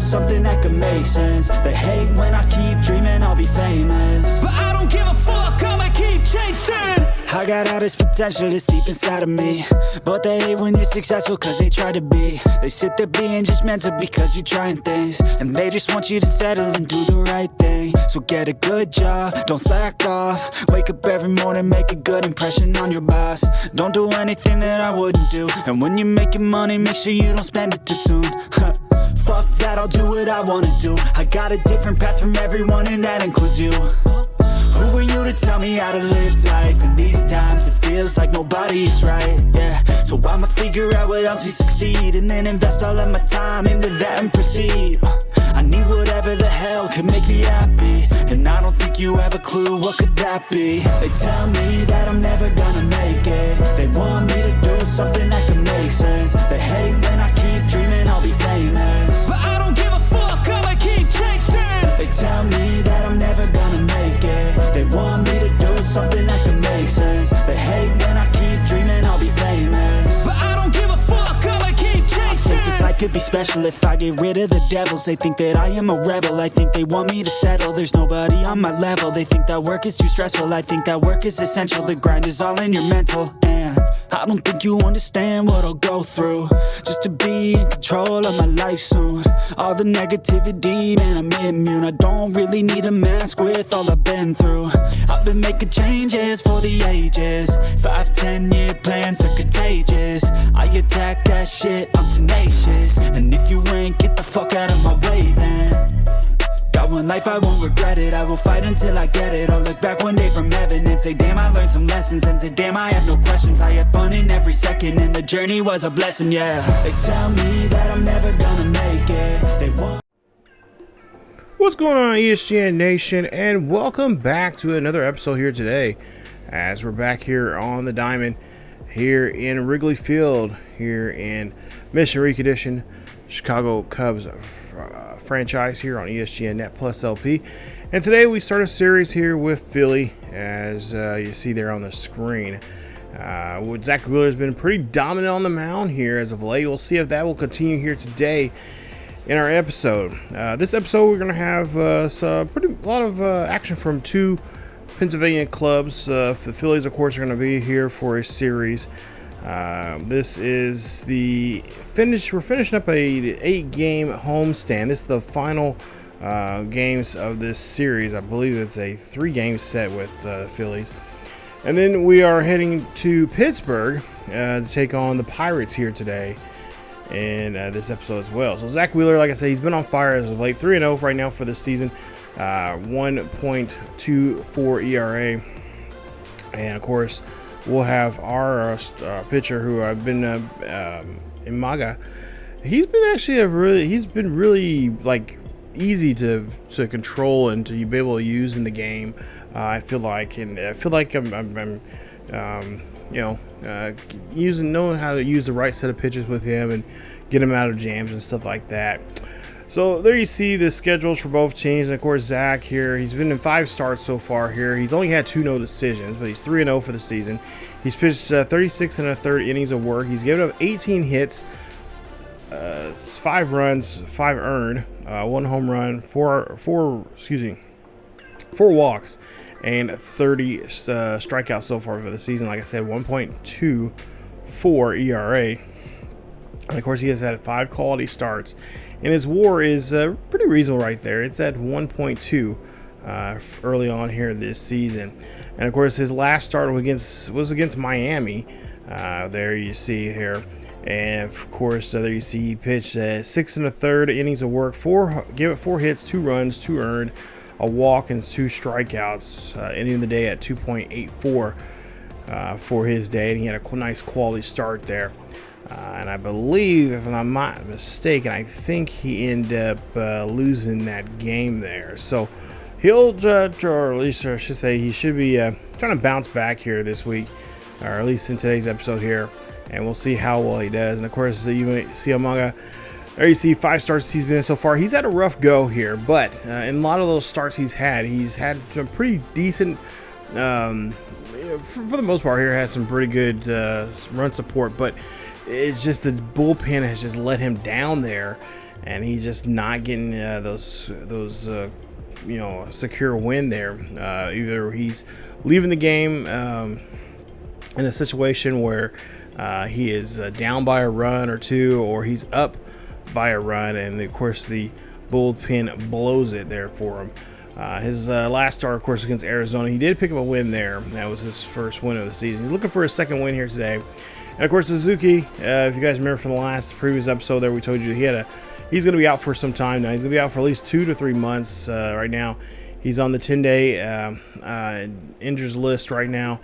something that could make sense. They hate when I keep dreaming I'll be famous, but I don't give a fuck, I'ma keep chasing. I got all this potential that's deep inside of me, but they hate when you're successful cause they try to be. They sit there being judgmental because you're trying things, and they just want you to settle and do the right thing. So get a good job, don't slack off. Wake up every morning, make a good impression on your boss. Don't do anything that I wouldn't do, and when you're making money, make sure you don't spend it too soon. Fuck that, I'll do what I wanna do. I got a different path from everyone, and that includes you. Who are you to tell me how to live life? In these times it feels like nobody's right, yeah. So I'ma figure out what else we succeed, and then invest all of my time into that and proceed. I need whatever the hell could make me happy, and I don't think you have a clue what could that be. They tell me that I'm never gonna make it. They want me to do something that could make sense. They hate when I keep dreaming I'll be famous, but I don't give a fuck, I'ma keep chasing. They tell me that I'm never gonna make it. They want me to do something that can make sense. They hate when I keep dreaming I'll be famous, but I don't give a fuck, I'ma keep chasing. I think this life could be special if I get rid of the devils. They think that I am a rebel, I think they want me to settle. There's nobody on my level, they think that work is too stressful. I think that work is essential, the grind is all in your mental. And I don't think you understand what I'll go through just to be in control of my life soon. All the negativity, man, I'm immune. I don't really need a mask with all I've been through. I've been making changes for the ages. 5-10 year plans are contagious. I attack that shit, I'm tenacious. And if you ain't, get the fuck out of my way then. Got one life, I won't regret it. I will fight until I get it. I'll look back one day from heaven and say, damn, I learned some lessons. And say, damn, I have no questions. I had fun in every second, and the journey was a blessing, yeah. They tell me that I'm never gonna make it. They want. What's going on, ESGN Nation, and welcome back to another episode here today, as we're back here on the Diamond here in Wrigley Field here in Mission Recondition, Chicago Cubs franchise here on ESGNet Plus LP. And today we start a series here with Philly, as you see there on the screen. Zack Wheeler has been pretty dominant on the mound here as of late. We'll see if that will continue here today in our episode. This episode we're going to have a lot of action from two Pennsylvania clubs. The Phillies, of course, are going to be here for a series. This is the finish. We're finishing up a 8-game homestand. This is the final games of this series. I believe it's a 3-game set with the Phillies. And then we are heading to Pittsburgh to take on the Pirates here today in this episode as well. So Zack Wheeler, like I said, he's been on fire as of late. 3-0 right now for this season. 1.24 ERA. And of course, we'll have our pitcher who I've been Imanaga. He's been really like easy to control and to be able to use in the game. I feel like I'm knowing how to use the right set of pitches with him and get him out of jams and stuff like that. So there you see the schedules for both teams. And of course, Zack here, he's been in 5 starts so far here. He's only had 2 no decisions, but he's 3-0 for the season. He's pitched 36 1/3 innings of work. He's given up 18 hits, 5 runs, 5 earned, 1 home run, 4 walks, and 30 strikeouts so far for the season. Like I said, 1.24 ERA. And of course, he has had 5 quality starts. And his WAR is pretty reasonable right there. It's at 1.2 early on here this season. And of course, his last start was against Miami. There you see here. And of course, there you see he pitched 6 1/3 innings of work, 4 hits, 2 runs, 2 earned, a walk, and 2 strikeouts, ending the day at 2.84 for his day. And he had a nice quality start there. And I believe, if I'm not mistaken, I think he ended up losing that game there. So he'll, or at least I should say, he should be trying to bounce back here this week, or at least in today's episode here. And we'll see how well he does. And of course, you may see Amaya. There you see 5 starts he's been in so far. He's had a rough go here, but in a lot of those starts he's had some pretty decent, for the most part here, has some pretty good run support, but it's just the bullpen has just let him down there. and he's just not getting those secure win there. Either he's leaving the game in a situation where he is down by a run or two, or he's up by a run, and of course the bullpen blows it there for him. His last start, of course, against Arizona, he did pick up a win there. That was his first win of the season. He's looking for his second win here today. And of course, Suzuki, if you guys remember from the previous episode there, we told you he's going to be out for some time now. He's going to be out for at least 2 to 3 months right now. He's on the 10-day injuries list right now.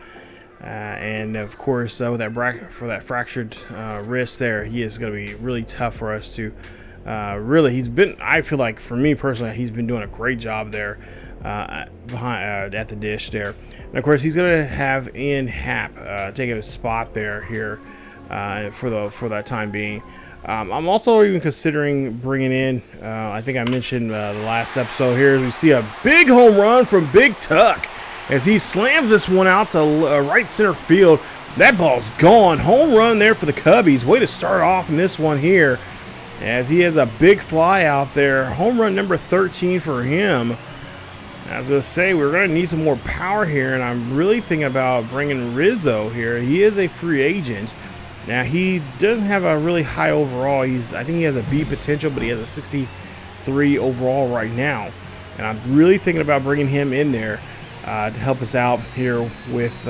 And of course, with that fractured wrist there, he is going to be really tough for us to I feel like, for me personally, he's been doing a great job there behind at the dish there. And of course, he's going to have Ian Happ taking a spot there here for that time being. I'm also even considering bringing in, I think I mentioned the last episode here, we see a big home run from Big Tuck as he slams this one out to right center field. That ball's gone. Home run there for the Cubbies. Way to start off in this one here, as he has a big fly out there. Home run number 13 for him. I was going to say, we're going to need some more power here, and I'm really thinking about bringing Rizzo here. He is a free agent. Now, he doesn't have a really high overall. I think he has a B potential, but he has a 63 overall right now. And I'm really thinking about bringing him in there to help us out here with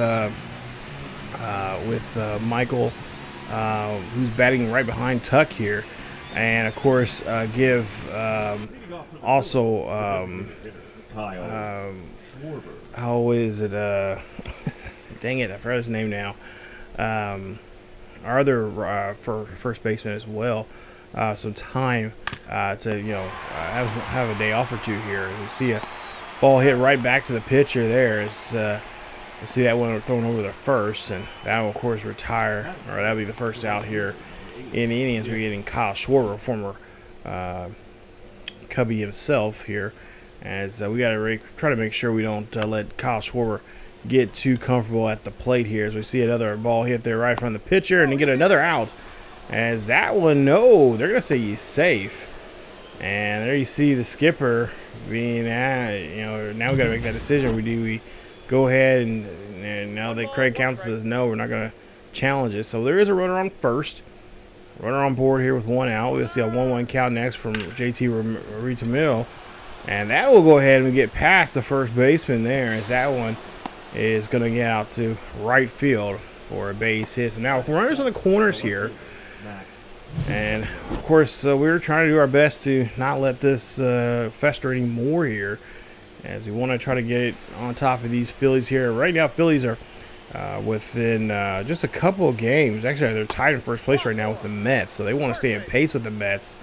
Michael, who's batting right behind Tuck here. And of course, give also how is it? Dang it, I forgot his name now. Our other for first baseman as well. Some time to have a day off or two here. We see a ball hit right back to the pitcher there. You see that one thrown over the first, and that will of course retire, or that'll be the first out here in the innings. We're getting Kyle Schwarber, former Cubby himself here, as we got to try to make sure we don't let Kyle Schwarber get too comfortable at the plate here, as we see another ball hit there right in front of the pitcher, and then get another out. As that one, no, they're going to say he's safe. And there you see the skipper being now we got to make that decision. We go ahead and now that Craig Counsell says no, we're not going to challenge it. So there is a runner on first. Runner on board here with one out. We'll see a 1-1 count next from JT Realmuto. And that will go ahead and get past the first baseman there, as that one is going to get out to right field for a base hit. So now runners on the corners here. And, of course, we're trying to do our best to not let this fester anymore here, as we want to try to get it on top of these Phillies here. Right now, Phillies are within just a couple of games. Actually, they're tied in first place right now with the Mets, so they want to stay in pace with the Mets.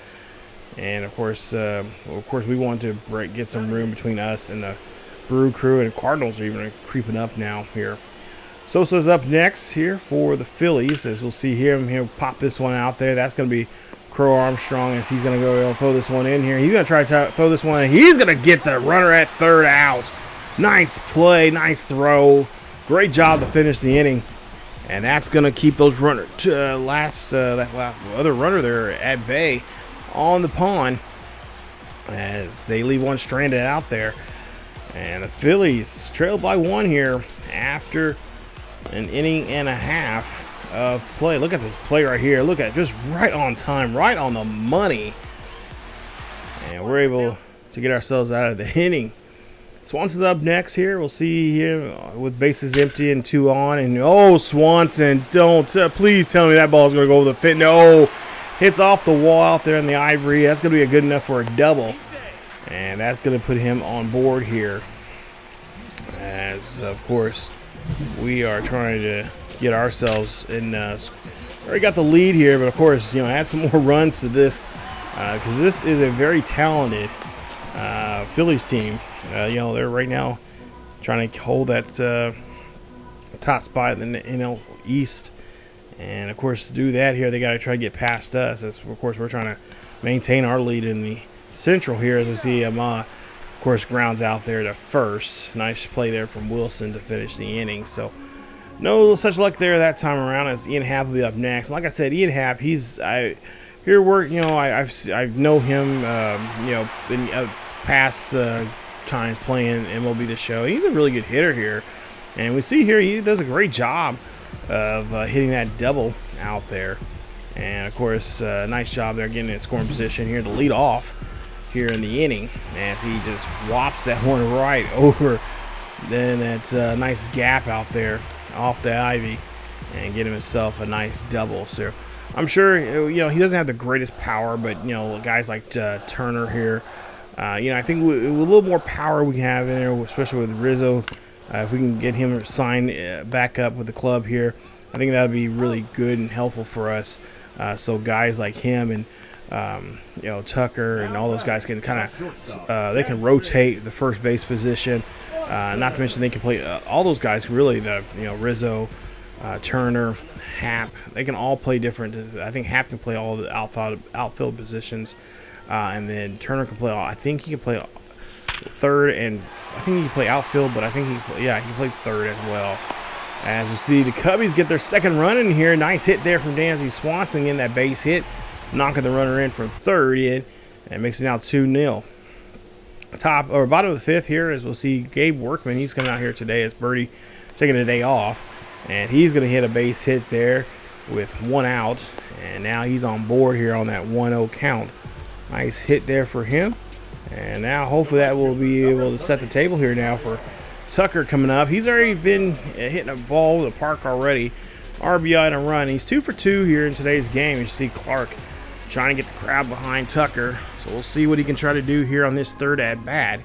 And, of course, we want to get some room between us and the Brew Crew, and Cardinals are even creeping up now here. Sosa's up next here for the Phillies, as we'll see him. He'll pop this one out there. That's going to be Crow-Armstrong, as he's going to go throw this one in here. He's going to try to throw this one in. He's going to get the runner at third out. Nice play, nice throw. Great job to finish the inning. And that's going to keep those runner that other runner there at bay on the pond, as they leave one stranded out there. And the Phillies trailed by one here after an inning and a half of play. Look at this play right here. Look at it, just right on time, right on the money. And we're able to get ourselves out of the inning. Swanson's up next here. We'll see here with bases empty and 2 on. And oh, Swanson, don't please tell me that ball is going to go over the fence. No, hits off the wall out there in the ivory. That's going to be good enough for a double. And that's going to put him on board here, as, of course, we are trying to get ourselves in. Already got the lead here, but, of course, add some more runs to this, because this is a very talented Phillies team. They're right now trying to hold that top spot in the NL East. And, of course, to do that here, they got to try to get past us. As, of course, we're trying to maintain our lead in the Central here, as we see Amaya, of course, grounds out there to first. Nice play there from Wilson to finish the inning. So no such luck there that time around, as Ian Happ will be up next. Like I said, Ian Happ, here work. I know him. In past times playing MLB The Show. He's a really good hitter here, and we see here he does a great job of hitting that double out there. And of course, nice job there getting in scoring position here to lead off here in the inning as he just whops that one right over then that nice gap out there off the ivy and get himself a nice double. So I'm sure he doesn't have the greatest power, but guys like Turner here, I think with a little more power we have in there, especially with Rizzo, if we can get him signed back up with the club here, I think that would be really good and helpful for us. So guys like him and Tucker and all those guys can kind of they can rotate the first base position. Not to mention they can play all those guys really. Rizzo, Turner, Happ. They can all play different. I think Happ can play all the outfield positions, and then Turner can play all. I think he can play third, and I think he can play outfield. But I think he can play third as well. As you see, the Cubbies get their second run in here. Nice hit there from Dansby Swanson in that base hit, knocking the runner in from third in, and makes it now 2-0. Bottom of the fifth here, as we'll see Gabe Workman. He's coming out here today as Birdie taking a day off, and he's going to hit a base hit there with one out, and now he's on board here on that 1-0 count. Nice hit there for him, and now hopefully that will be able to set the table here now for Tucker coming up. He's already been hitting a ball with the park already. RBI and a run. He's 2 for 2 here in today's game. You see Clark trying to get the crowd behind Tucker. So we'll see what he can try to do here on this third at bat.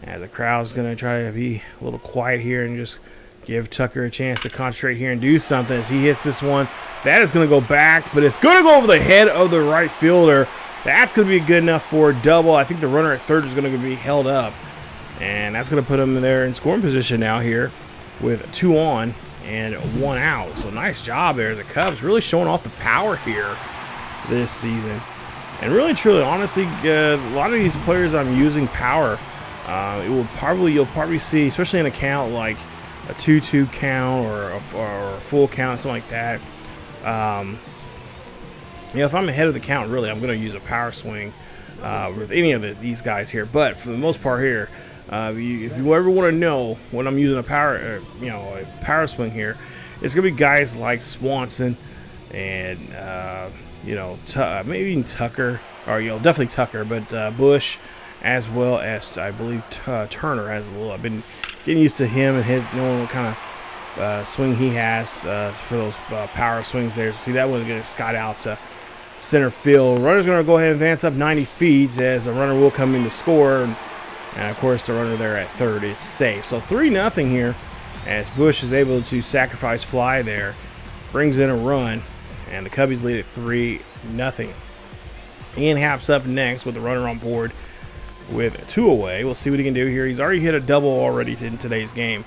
As the crowd's going to try to be a little quiet here and just give Tucker a chance to concentrate here and do something as he hits this one. That is going to go back, but it's going to go over the head of the right fielder. That's going to be good enough for a double. I think the runner at third is going to be held up. And that's going to put him there in scoring position now here with 2 on and 1 out. So nice job there as the Cubs really showing off the power here this season. And really, truly, honestly, a lot of these players I'm using power. You'll probably see, especially in a count like a 2-2 count or a full count, something like that. If I'm ahead of the count, really, I'm going to use a power swing with any of these guys here. But for the most part here, if you ever want to know when I'm using a power swing here, it's gonna be guys like Swanson and maybe even Tucker, or definitely Tucker, but Busch, as well as I believe Turner has a little. I've been getting used to him and knowing what kind of swing he has for those power swings there. So see that one's gonna Scott out to center field. Runner's gonna go ahead and advance up 90 feet as a runner will come in to score. And of course, the runner there at third is safe. So 3-0 here as Busch is able to sacrifice fly there, brings in a run, and the Cubbies lead at 3-0. Ian Happ's up next with the runner on board with 2 away. We'll see what he can do here. He's already hit a double already in today's game.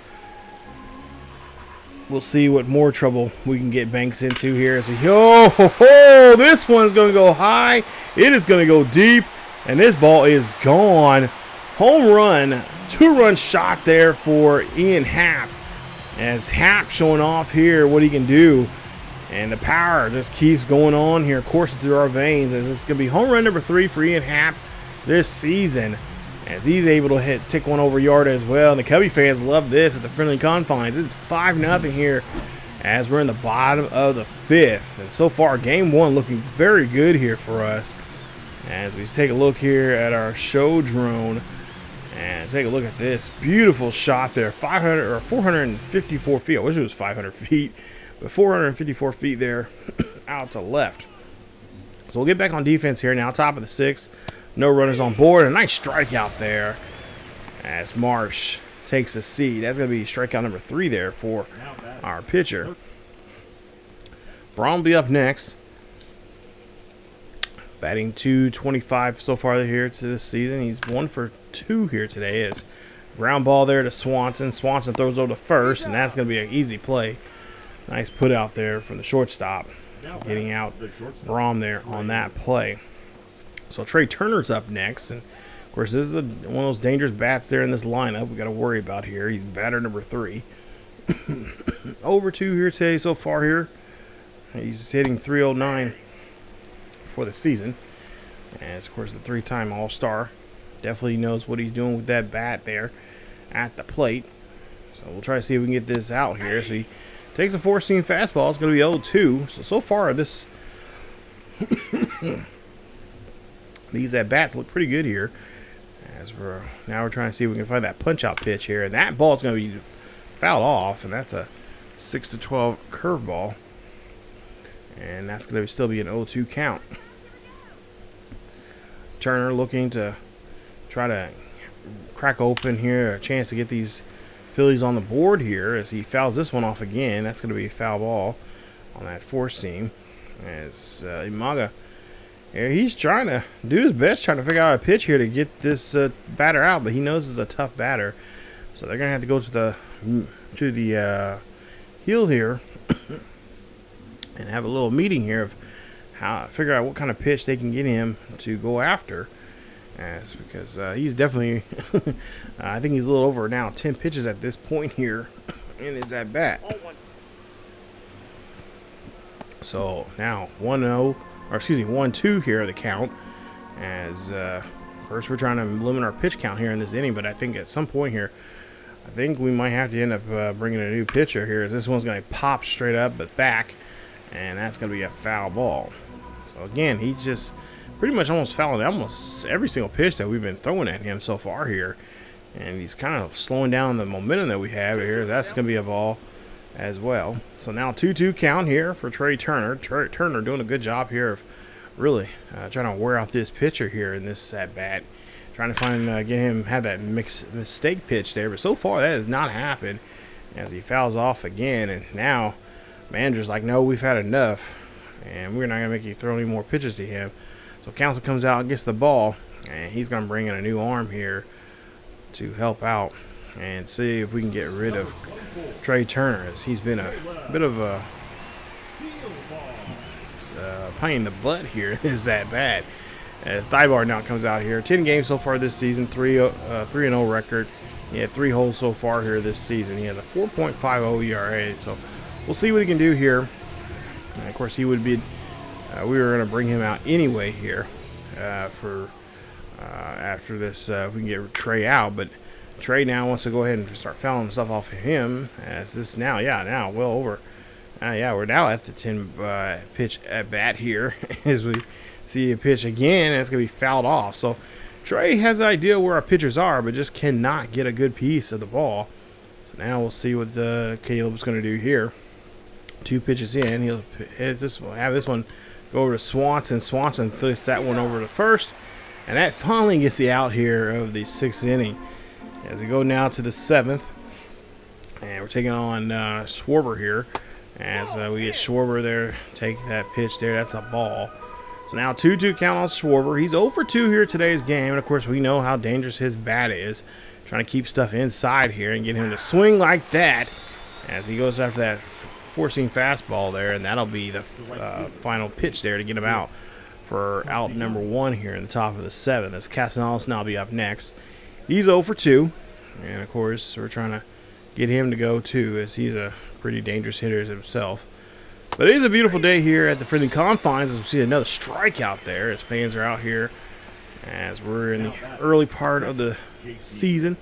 We'll see what more trouble we can get Banks into here. So, this one's going to go high. It is going to go deep, and this ball is gone. Home run, 2-run shot there for Ian Happ. As Happ showing off here what he can do. And the power just keeps going on here, coursing through our veins. As it's going to be home run number 3 for Ian Happ this season. As he's able to tick one over yard as well. And the Cubby fans love this at the friendly confines. It's 5-0 here as we're in the bottom of the 5th. And so far, game 1 looking very good here for us. As we take a look here at our show drone. And take a look at this beautiful shot there, 454 feet. I wish it was 500 feet, but 454 feet there out to left. So we'll get back on defense here now, top of the 6th. No runners on board. A nice strikeout there as Marsh takes a seat. That's going to be strikeout number 3 there for our pitcher. Braun will be up next. Batting .225 so far here to this season. He's 1 for 2 here today. As ground ball there to Swanson. Swanson throws over to first, and that's going to be an easy play. Nice put out there from the shortstop. Getting out Braun there on that play. So Trey Turner's up next. And, of course, this is one of those dangerous bats there in this lineup we got to worry about here. He's batter number 3. Over 2 here today so far here. He's hitting .309. for the season. As, of course, the 3-time All-Star. Definitely knows what he's doing with that bat there at the plate. So we'll try to see if we can get this out here. So he takes a 4-seam fastball. It's going to be 0-2. So far, this these at-bats look pretty good here. As we're trying to see if we can find that punch-out pitch here. And that ball is going to be fouled off. And that's a 6-12 curveball. And that's going to still be an 0-2 count. Turner looking to try to crack open here, a chance to get these Phillies on the board here as he fouls this one off again. That's going to be a foul ball on that 4-seam. As Imanaga, he's trying to do his best, trying to figure out a pitch here to get this batter out, but he knows it's a tough batter. So they're going to have to go to the heel here and have a little meeting here of how figure out what kind of pitch they can get him to go after. Because he's definitely, I think he's a little over now 10 pitches at this point here in his at bat. So now 1-2 here the count. As first we're trying to limit our pitch count here in this inning, but I think at some point here, I think we might have to end up bringing a new pitcher here. As this one's going to pop straight up but back, and that's going to be a foul ball. So again, he just pretty much almost fouled almost every single pitch that we've been throwing at him so far here. And he's kind of slowing down the momentum that we have here. That's going to be a ball as well. So now 2-2 count here for Trey Turner. Trey Turner doing a good job here of really trying to wear out this pitcher here in this at-bat. Trying to find, get him, have that mistake pitch there. But so far that has not happened as he fouls off again. And now manager's like, no, we've had enough. And we're not going to make you throw any more pitches to him. So Counsell comes out and gets the ball. And he's going to bring in a new arm here to help out. And see if we can get rid of Trey Turner. As he's been a bit of a pain in the butt here. Is that bad? As Thibault now comes out here. 10 games so far this season. 3-0 record. He had 3 holes so far here this season. He has a 4.50 ERA. So we'll see what he can do here. And of course, he would be. We were going to bring him out anyway here for after this. If we can get Trey out, but Trey now wants to go ahead and start fouling stuff off of him. As this now, now well over. We're now at the 10 pitch at bat here as we see a pitch again. And it's going to be fouled off. So Trey has an idea where our pitchers are, but just cannot get a good piece of the ball. So now we'll see what Caleb's going to do here. 2 pitches in, he'll hit this one, have this one go over to Swanson. Swanson throws that one over to first, and that finally gets the out here of the 6th inning. As we go now to the 7th, and we're taking on Schwarber here. As we get Schwarber there, take that pitch there. That's a ball. So now 2-2 count on Schwarber. He's 0 for 2 here today's game, and of course we know how dangerous his bat is. Trying to keep stuff inside here and get him to swing like that as he goes after that 4-seam fastball there, and that'll be the final pitch there to get him out for out number 1 here in the top of the 7th. As Castellanos now be up next. He's 0 for 2, and of course we're trying to get him to go too, as he's a pretty dangerous hitter himself. But it is a beautiful day here at the friendly confines as we see another strikeout there as fans are out here as we're in the early part of the season.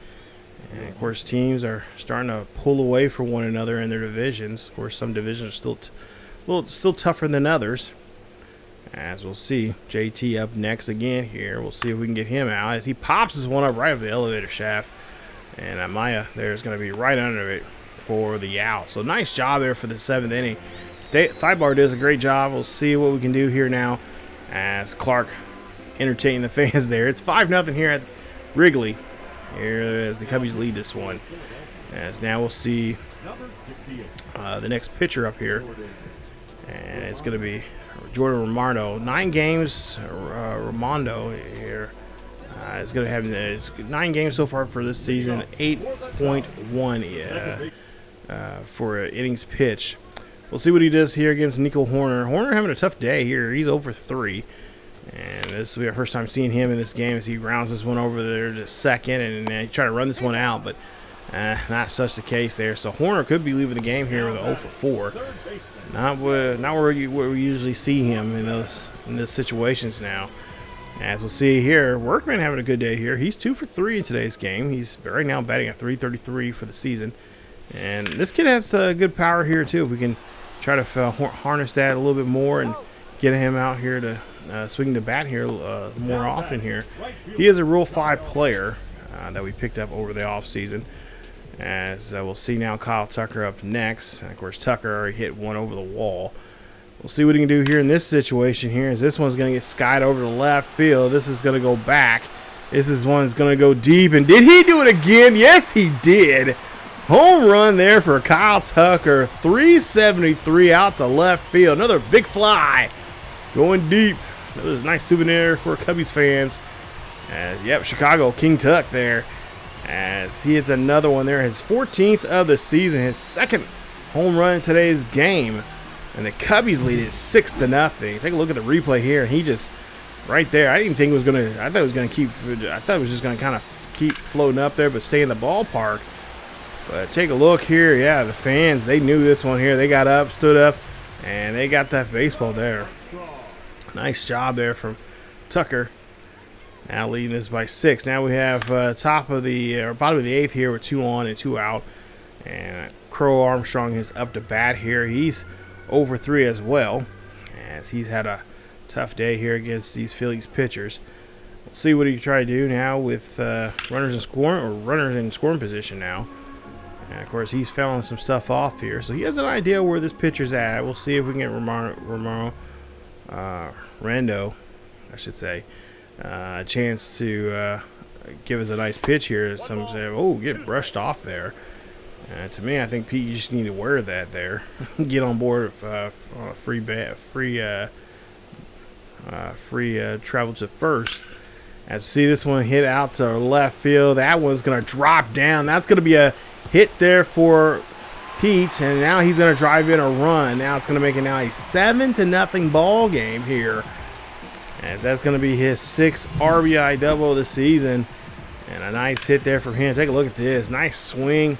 And of course, teams are starting to pull away from one another in their divisions. Of course, some divisions are still tougher than others. As we'll see, JT up next again here. We'll see if we can get him out as he pops this one up right up the elevator shaft. And Amaya there is going to be right under it for the out. So nice job there for the 7th inning. Thibault does a great job. We'll see what we can do here now as Clark entertaining the fans there. It's 5-0 here at Wrigley. Here as the Cubbies lead this one. As now we'll see the next pitcher up here. And it's going to be Jordan Romano. 9 games, Romano here. It's going to have 9 games so far for this season. 8.1 for innings pitch. We'll see what he does here against Nico Horner. Horner having a tough day here. He's 0 for 3. And this will be our first time seeing him in this game as he grounds this one over there to second and he tried to run this one out. But Not such the case there. So Horner could be leaving the game here with an 0 for 4. Not where we usually see him in those situations now. As we'll see here, Workman having a good day here. He's 2 for 3 in today's game. He's right now batting at .333 for the season. And this kid has good power here too. If we can try to harness that a little bit more and get him out here to swing the bat here more often here. He is a Rule 5 player that we picked up over the offseason. As we'll see now, Kyle Tucker up next. And of course, Tucker already hit one over the wall. We'll see what he can do here in this situation here. As this one's going to get skied over to left field. This is going to go back. This is one that's going to go deep. And did he do it again? Yes, he did. Home run there for Kyle Tucker. 373 out to left field. Another big fly going deep. Another nice souvenir for Cubbies fans. Yep, Chicago, King Tuck there. As he hits another one there. His 14th of the season. His second home run in today's game. And the Cubbies lead it 6-0. Take a look at the replay here. He just right there. I didn't think it was gonna. I thought it was gonna keep. I thought it was just gonna kind of keep floating up there, but stay in the ballpark. But take a look here. Yeah, the fans, they knew this one here. They got up, stood up, and they got that baseball there. Nice job there from Tucker. Now leading this by 6. Now we have bottom of the 8th here with 2 on and 2 out. And Crow-Armstrong is up to bat here. He's over 3 as well, as he's had a tough day here against these Phillies pitchers. We'll see what he can try to do now with runners in scoring position now. And of course, he's fouling some stuff off here, so he has an idea where this pitcher's at. We'll see if we can get Rando, I should say, a chance to give us a nice pitch here. Some say, "Oh, get brushed off there." To me, I think Pete, you just need to wear that there. Get on board on a free travel to first. As see this one hit out to left field. That one's going to drop down. That's going to be a hit there for Pete. And now he's going to drive in a run. Now it's going to make it now a 7-0 ball game here. As that's going to be his 6th RBI double of the season. And a nice hit there from him. Take a look at this. Nice swing.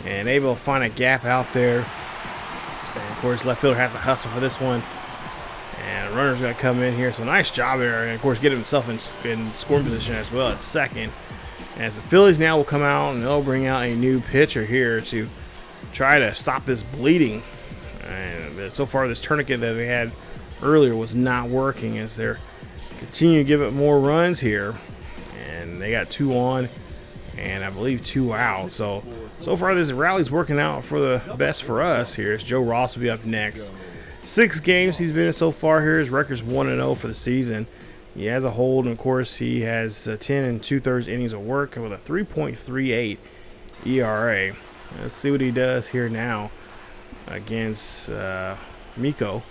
And able to find a gap out there. And of course, left fielder has to hustle for this one. And runner's going to come in here. So nice job there. And of course, get himself in scoring position as well at second. As the Phillies now will come out and they'll bring out a new pitcher here to try to stop this bleeding. And so far, this tourniquet that they had earlier was not working as they're continuing to give it more runs here. And they got 2 on and I believe 2 out. So far this rally's working out for the best for us here. Joe Ross will be up next. 6 games he's been in so far here. His record's 1-0 for the season. He has a hold, and of course he has 10 2/3 innings of work with a 3.38 ERA. Let's see what he does here now against Miko.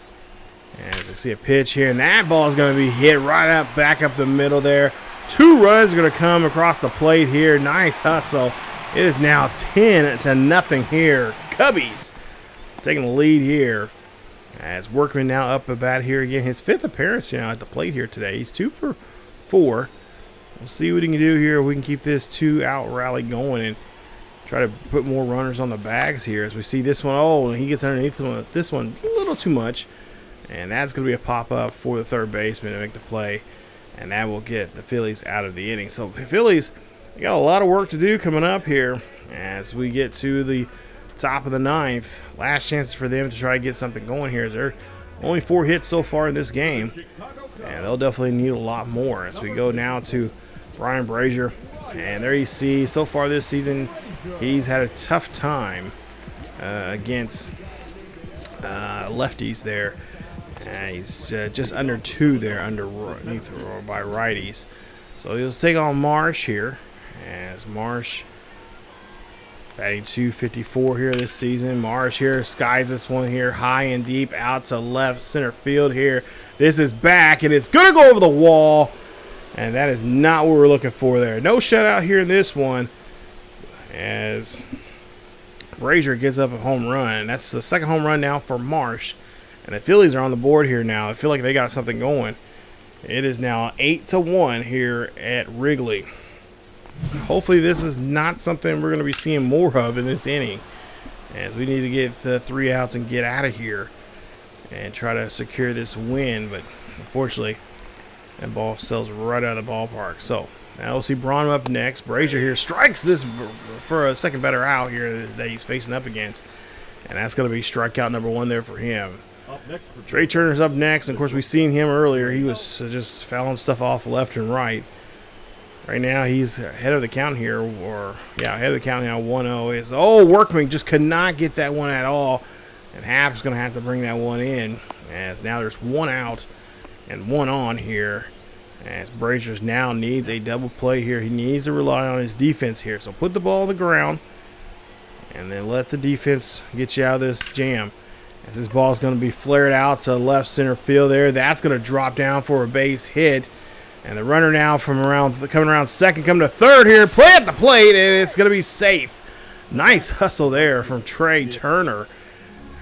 And we'll see a pitch here, and that ball is going to be hit right back up the middle there. 2 runs are going to come across the plate here. Nice hustle. It is now 10-0 here. Cubbies taking the lead here. As Workman now up a bat here again. His 5th appearance at the plate here today. He's 2 for 4. We'll see what he can do here. If we can keep this 2-out rally going and try to put more runners on the bags here. As we see this one. Oh, and he gets underneath this one a little too much. And that's going to be a pop-up for the third baseman to make the play. And that will get the Phillies out of the inning. So the Phillies, they got a lot of work to do coming up here as we get to the top of the 9th. Last chance for them to try to get something going here. They're only 4 hits so far in this game. And they'll definitely need a lot more as we go now to Brian Brazier. And there you see, so far this season, he's had a tough time against lefties there. He's just under 2 there underneath by righties. So he'll take on Marsh here. As Marsh batting .254 here this season. Marsh here skies this one here high and deep out to left center field here. This is back and it's going to go over the wall. And that is not what we're looking for there. No shutout here in this one. As Brazier gets up a home run. That's the 2nd home run now for Marsh. And the Phillies are on the board here now. I feel like they got something going. It is now 8-1 here at Wrigley. Hopefully this is not something we're going to be seeing more of in this inning, as we need to get 3 outs and get out of here and try to secure this win. But unfortunately, that ball sails right out of the ballpark. So now we'll see Braun up next. Brazier here strikes this for a second better out here that he's facing up against, and that's going to be strikeout number 1 there for him. Trey Turner's up next, and of course we seen him earlier. He was just fouling stuff off left and right. Right now he's ahead of the count here, ahead of the count now. 1-0 Workman just could not get that one at all, and Happ's going to have to bring that one in, as now there's 1 out and 1 on here, as Brazier now needs a double play here. He needs to rely on his defense here, so put the ball on the ground and then let the defense get you out of this jam, as this ball is going to be flared out to left center field there. That's going to drop down for a base hit. And the runner now coming around second, coming to third here. Play at the plate, and it's going to be safe. Nice hustle there from Trey Turner.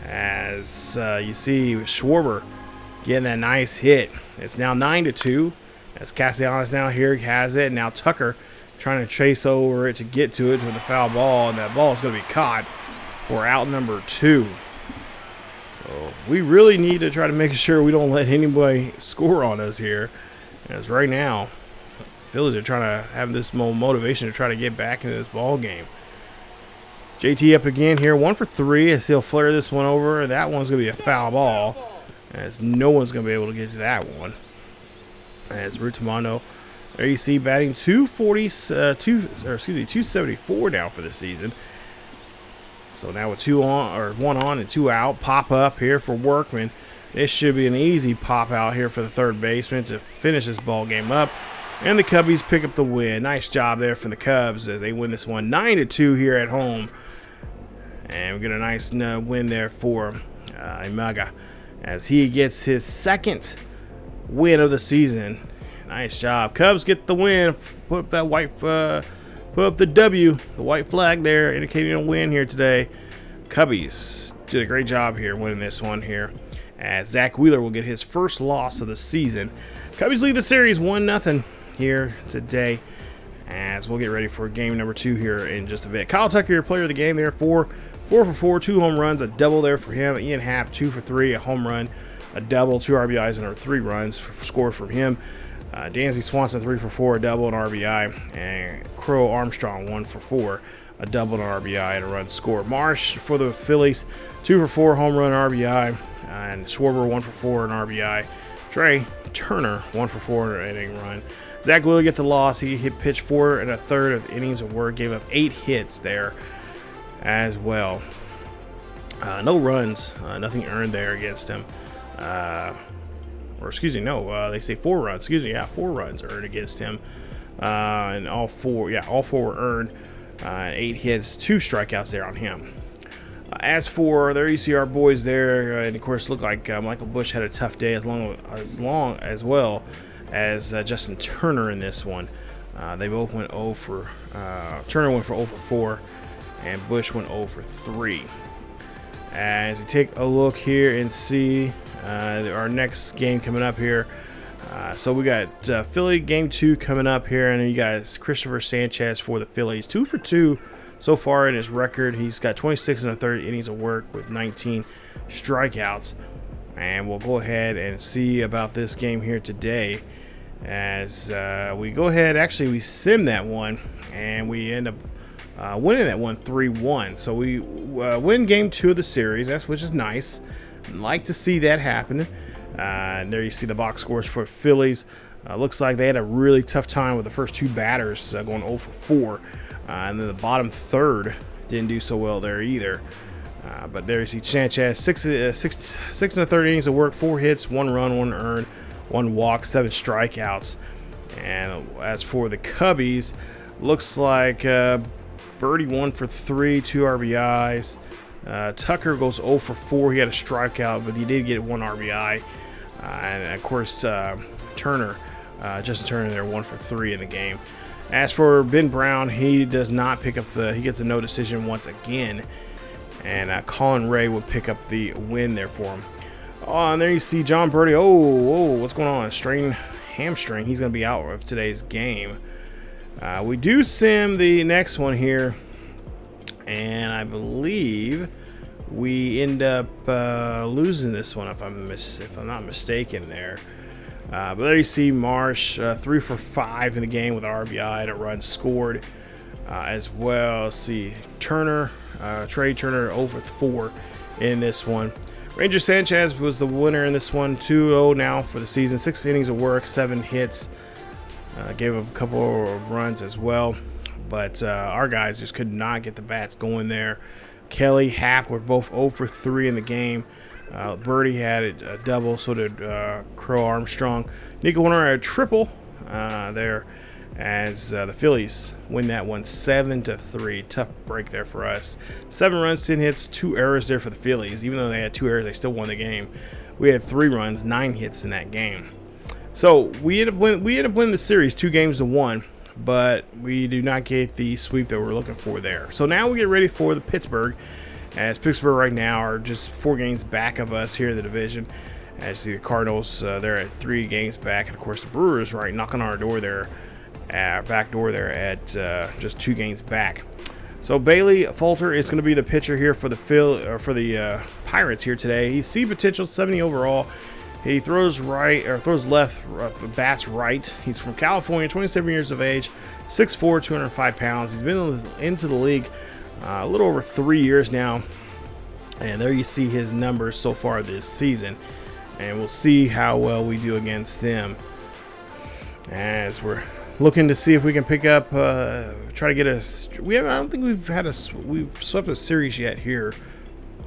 As you see Schwarber getting that nice hit. It's now 9-2. As Castellanos now here has it. Now Tucker trying to chase over it to get to it with a foul ball. And that ball is going to be caught for out number 2. So we really need to try to make sure we don't let anybody score on us here. As right now, Phillies are trying to have this motivation to try to get back into this ball game. JT up again here, 1 for 3. As he'll flare this one over. That one's going to be a foul ball, as no one's going to be able to get to that one. As Rutamano, there you see batting 274 now for the season. So now with 1 on and 2 out, pop up here for Workman. This should be an easy pop out here for the third baseman to finish this ball game up. And the Cubbies pick up the win. Nice job there from the Cubs as they win this one 9-2 here at home. And we get a nice win there for Imanaga as he gets his 2nd win of the season. Nice job. Cubs get the win. Put up that put up the W, the white flag there, indicating a win here today. Cubbies did a great job here winning this one here, as Zack Wheeler will get his first loss of the season. Cubbies lead the series 1-0 here today, as we'll get ready for game number 2 here in just a bit. Kyle Tucker, your player of the game there, 4 for 4, 2 home runs, a double there for him. Ian Happ, 2 for 3, a home run, a double, 2 RBIs, and 3 runs scored from him. Dansby Swanson, 3 for 4, a double, and RBI. And Crow-Armstrong, 1 for 4, a double, and RBI, and a run scored. Marsh for the Phillies, 2 for 4, home run, RBI. And Schwarber, 1 for 4, and RBI. Trey Turner, 1 for 4, and an inning run. Zack Wheeler gets the loss. He hit pitch 4 1/3 of innings of work, gave up 8 hits there as well. No runs, nothing earned there against him. They say 4 runs. 4 runs earned against him. And all 4 were earned. 8 hits, 2 strikeouts there on him. As for there you see our boys there, and of course looked like Michael Busch had a tough day as well as Justin Turner in this one. They both went 0 for Turner went for 0 for 4, and Busch went 0 for 3. As you take a look here and see our next game coming up here. So we got Philly game 2 coming up here, and then you guys Christopher Sanchez for the Phillies, 2 for 2 so far in his record. He's got 26 1/3 innings of work with 19 strikeouts. And we'll go ahead and see about this game here today, as we go ahead, we sim that one, and we end up winning that one 3-1. So we win game 2 of the series, which is nice. Like to see that happen. And there you see the box scores for Phillies. Looks like they had a really tough time with the first 2 batters going 0 for 4. And then the bottom third didn't do so well there either. But there you see Sanchez, 6 1/3 innings of work, 4 hits, 1 run, 1 earned, 1 walk, 7 strikeouts. And as for the Cubbies, looks like Birdie 1 for 3, 2 RBIs. Tucker goes 0 for 4. He had a strikeout, but he did get 1 RBI. And of course, Justin Turner there, 1 for 3 in the game. As for Ben Brown, he does not pick up he gets a no decision once again. And Colin Ray will pick up the win there for him. Oh, and there you see John Birdie. Oh, what's going on? Strained hamstring. He's going to be out of today's game. We do sim the next one here, and I believe we end up losing this one if I'm not mistaken there. But there you see Marsh 3 for 5 in the game with RBI and a run scored as well. Let's see, Turner, Trey Turner 0 for 4 in this one. Ranger Sanchez was the winner in this one, 2-0 now for the season. 6 innings of work, 7 hits. Gave up a couple of runs as well. But our guys just could not get the bats going there. Kelly, Happ were both 0 for 3 in the game. Birdie had a double, so did Crow-Armstrong. Nico Warner had a triple there as the Phillies win that one 7-3. Tough break there for us. 7 runs, 10 hits, 2 errors there for the Phillies. Even though they had 2 errors, they still won the game. We had 3 runs, 9 hits in that game. So we ended up winning the series 2-1, but we do not get the sweep that we're looking for there. So now we get ready for the Pittsburgh, as Pittsburgh right now are just 4 games back of us here in the division. As you see, the Cardinals, they're at 3 games back, and of course the Brewers right knocking on our door there, back door there at just 2 games back. So Bailey Falter is going to be the pitcher here for the Pirates here today. He's C potential, 70 overall. He throws left, bats right. He's from California, 27 years of age, 6'4", 205 pounds. He's been into the league a little over 3 years now. And there you see his numbers so far this season. And we'll see how well we do against them, as we're looking to see if we can pick up, try to get I don't think we've swept a series yet here.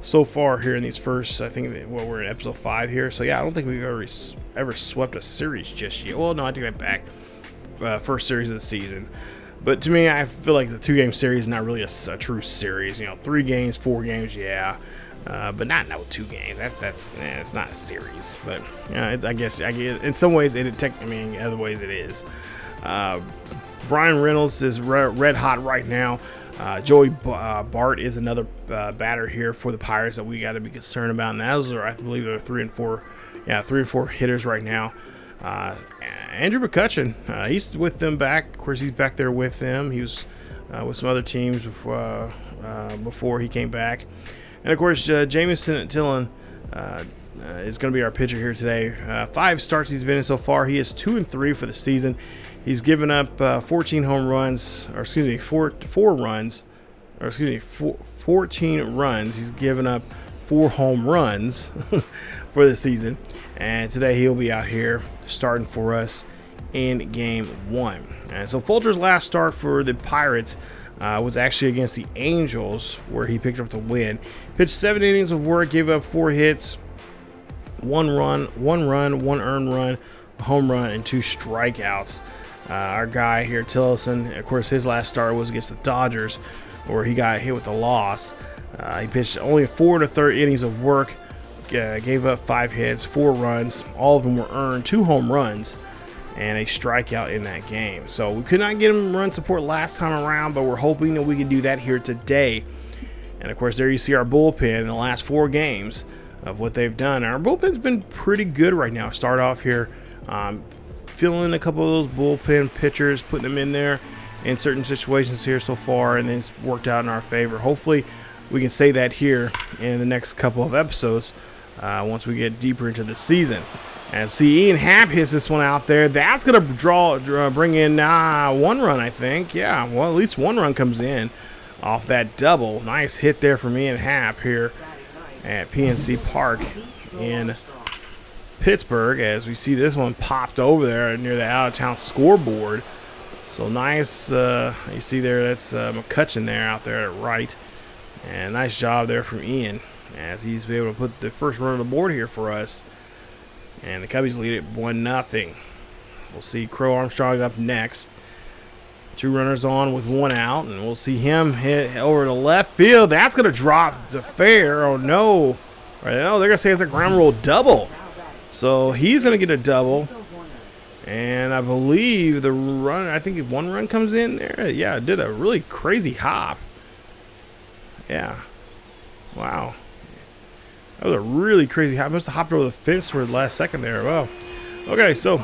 So far here in these first, I think, we're in episode 5 here. So yeah, I don't think we've ever swept a series just yet. Well, no, I take that back. First series of the season. But to me, I feel like the 2-game series is not really a true series. 3 games, 4 games, yeah. But not 2 games. It's not a series. But I guess in some ways other ways it is. Brian Reynolds is red hot right now. Joey Bart is another batter here for the Pirates that we got to be concerned about. And those are, I believe, they're 3 and 4. Yeah, 3 and 4 hitters right now. Andrew McCutcheon, he's with them back. Of course, he's back there with them. He was with some other teams before he came back. And of course, Jamison Tillon is going to be our pitcher here today. 5 starts he's been in so far. He is 2 and 3 for the season. He's given up 14 runs. He's given up 4 home runs for the season. And today he'll be out here starting for us in game 1. And so Fulcher's last start for the Pirates was actually against the Angels, where he picked up the win. Pitched 7 innings of work, gave up 4 hits, 1 run, 1 earned run, a home run, and 2 strikeouts. Our guy here, Tillison, of course, his last start was against the Dodgers, where he got hit with a loss. He pitched only 4 1/3 innings of work, gave up 5 hits, 4 runs. All of them were earned, 2 home runs, and a strikeout in that game. So we could not get him run support last time around, but we're hoping that we can do that here today. And of course, there you see our bullpen in the last 4 games of what they've done. Our bullpen's been pretty good right now. Start off here, filling a couple of those bullpen pitchers, putting them in there in certain situations here so far, and then it's worked out in our favor. Hopefully, we can say that here in the next couple of episodes once we get deeper into the season. And see, Ian Happ hits this one out there. That's going to bring in 1 run, I think. Yeah, well, at least 1 run comes in off that double. Nice hit there from Ian Happ here at PNC Park in Pittsburgh, as we see this one popped over there near the out-of-town scoreboard. So nice. You see there, that's McCutcheon there out there at right. And nice job there from Ian, as he's been able to put the first run on the board here for us. And the Cubbies lead it 1-0. We'll see Crow-Armstrong up next. 2 runners on with 1 out, and we'll see him hit over to left field. That's going to drop to fair. Oh, no. Right, no, they're going to say it's a ground rule double. So he's going to get a double. And I believe the run, I think 1 run comes in there. Yeah, it did a really crazy hop. Yeah. Wow. That was a really crazy hop. Must have hopped over the fence for the last second there. Wow. Okay, so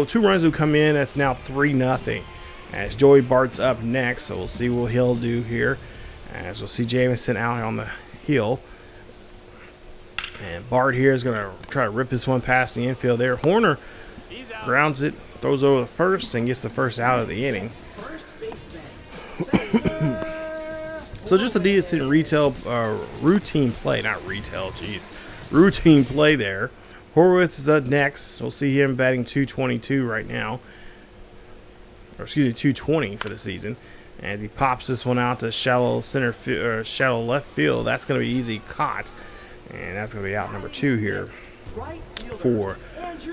2 runs will come in. That's now 3-0. as Joey Bart's up next. So we'll see what he'll do here. As we'll see Jamison out on the hill. And Bart here is going to try to rip this one past the infield there. Horner grounds it, throws over the first, and gets the first out of the inning. So just a decent routine play. Not retail, jeez. Routine play there. Horwitz is up next. We'll see him batting .222 right now. Or excuse me, .220 for the season. As he pops this one out to shallow shallow left field. That's going to be easy caught. And that's going to be out number 2 here for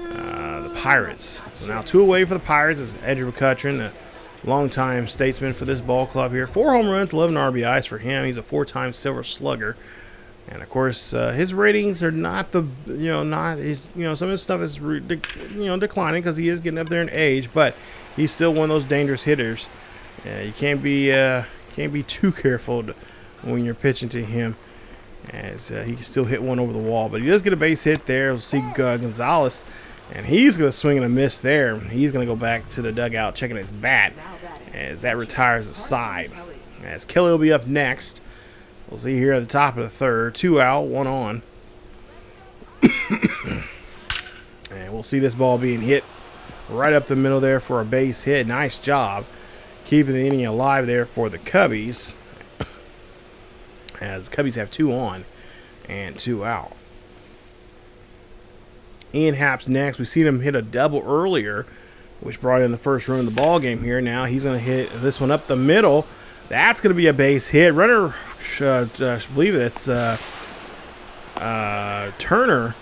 the Pirates. So now 2 away for the Pirates is Andrew McCutcheon, the longtime statesman for this ball club here. 4 home runs, 11 RBIs for him. He's a 4-time Silver Slugger. And of course, his ratings are not the, some of his stuff is, declining because he is getting up there in age, but he's still one of those dangerous hitters. You can't be too careful when you're pitching to him, as he can still hit one over the wall. But he does get a base hit there. We'll see Gonzalez, and he's going to swing and a miss there. He's going to go back to the dugout checking his bat as that retires the side. As Kelly will be up next. We'll see here at the top of the third. 2 out, 1 on. And we'll see this ball being hit right up the middle there for a base hit. Nice job keeping the inning alive there for the Cubbies. As the Cubbies have 2 on and 2 out. Ian Happ's next. We've seen him hit a double earlier, which brought in the first run of the ball game here. Now he's going to hit this one up the middle. That's going to be a base hit. Runner, I believe it's Turner.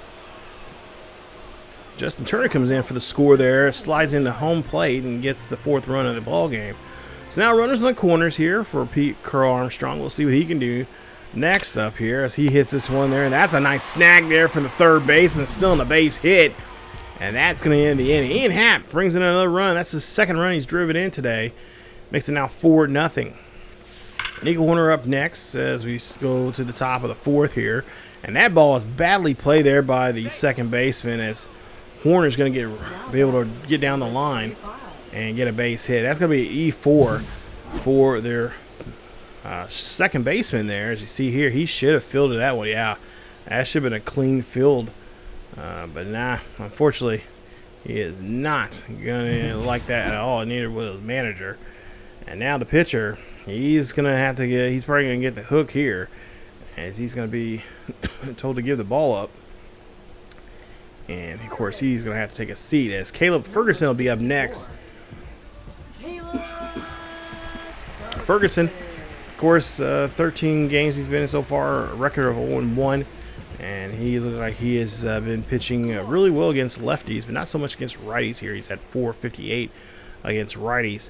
Justin Turner comes in for the score there, slides into home plate and gets the 4th run of the ball game. So now runners in the corners here for Crow-Armstrong. We'll see what he can do next up here as he hits this one there. And that's a nice snag there from the third baseman, still in the base hit. And that's going to end the inning. Ian Happ brings in another run. That's his 2nd run he's driven in today. Makes it now 4-0. Nico Horner up next as we go to the top of the 4th here. And that ball is badly played there by the second baseman as Horner's going to be able to get down the line and get a base hit. That's going to be E4 for their second baseman there. As you see here, he should have fielded that one. Yeah, that should have been a clean field. But nah, unfortunately, he is not going to like that at all. Neither will his manager. And now the pitcher, he's going to have to get, he's probably going to get the hook here as he's going to be told to give the ball up. And, of course, he's going to have to take a seat as Caleb Ferguson will be up next. Ferguson, of course, 13 games he's been in so far, a record of 0-1. And he looks like he has been pitching really well against lefties, but not so much against righties here. He's had .458 against righties.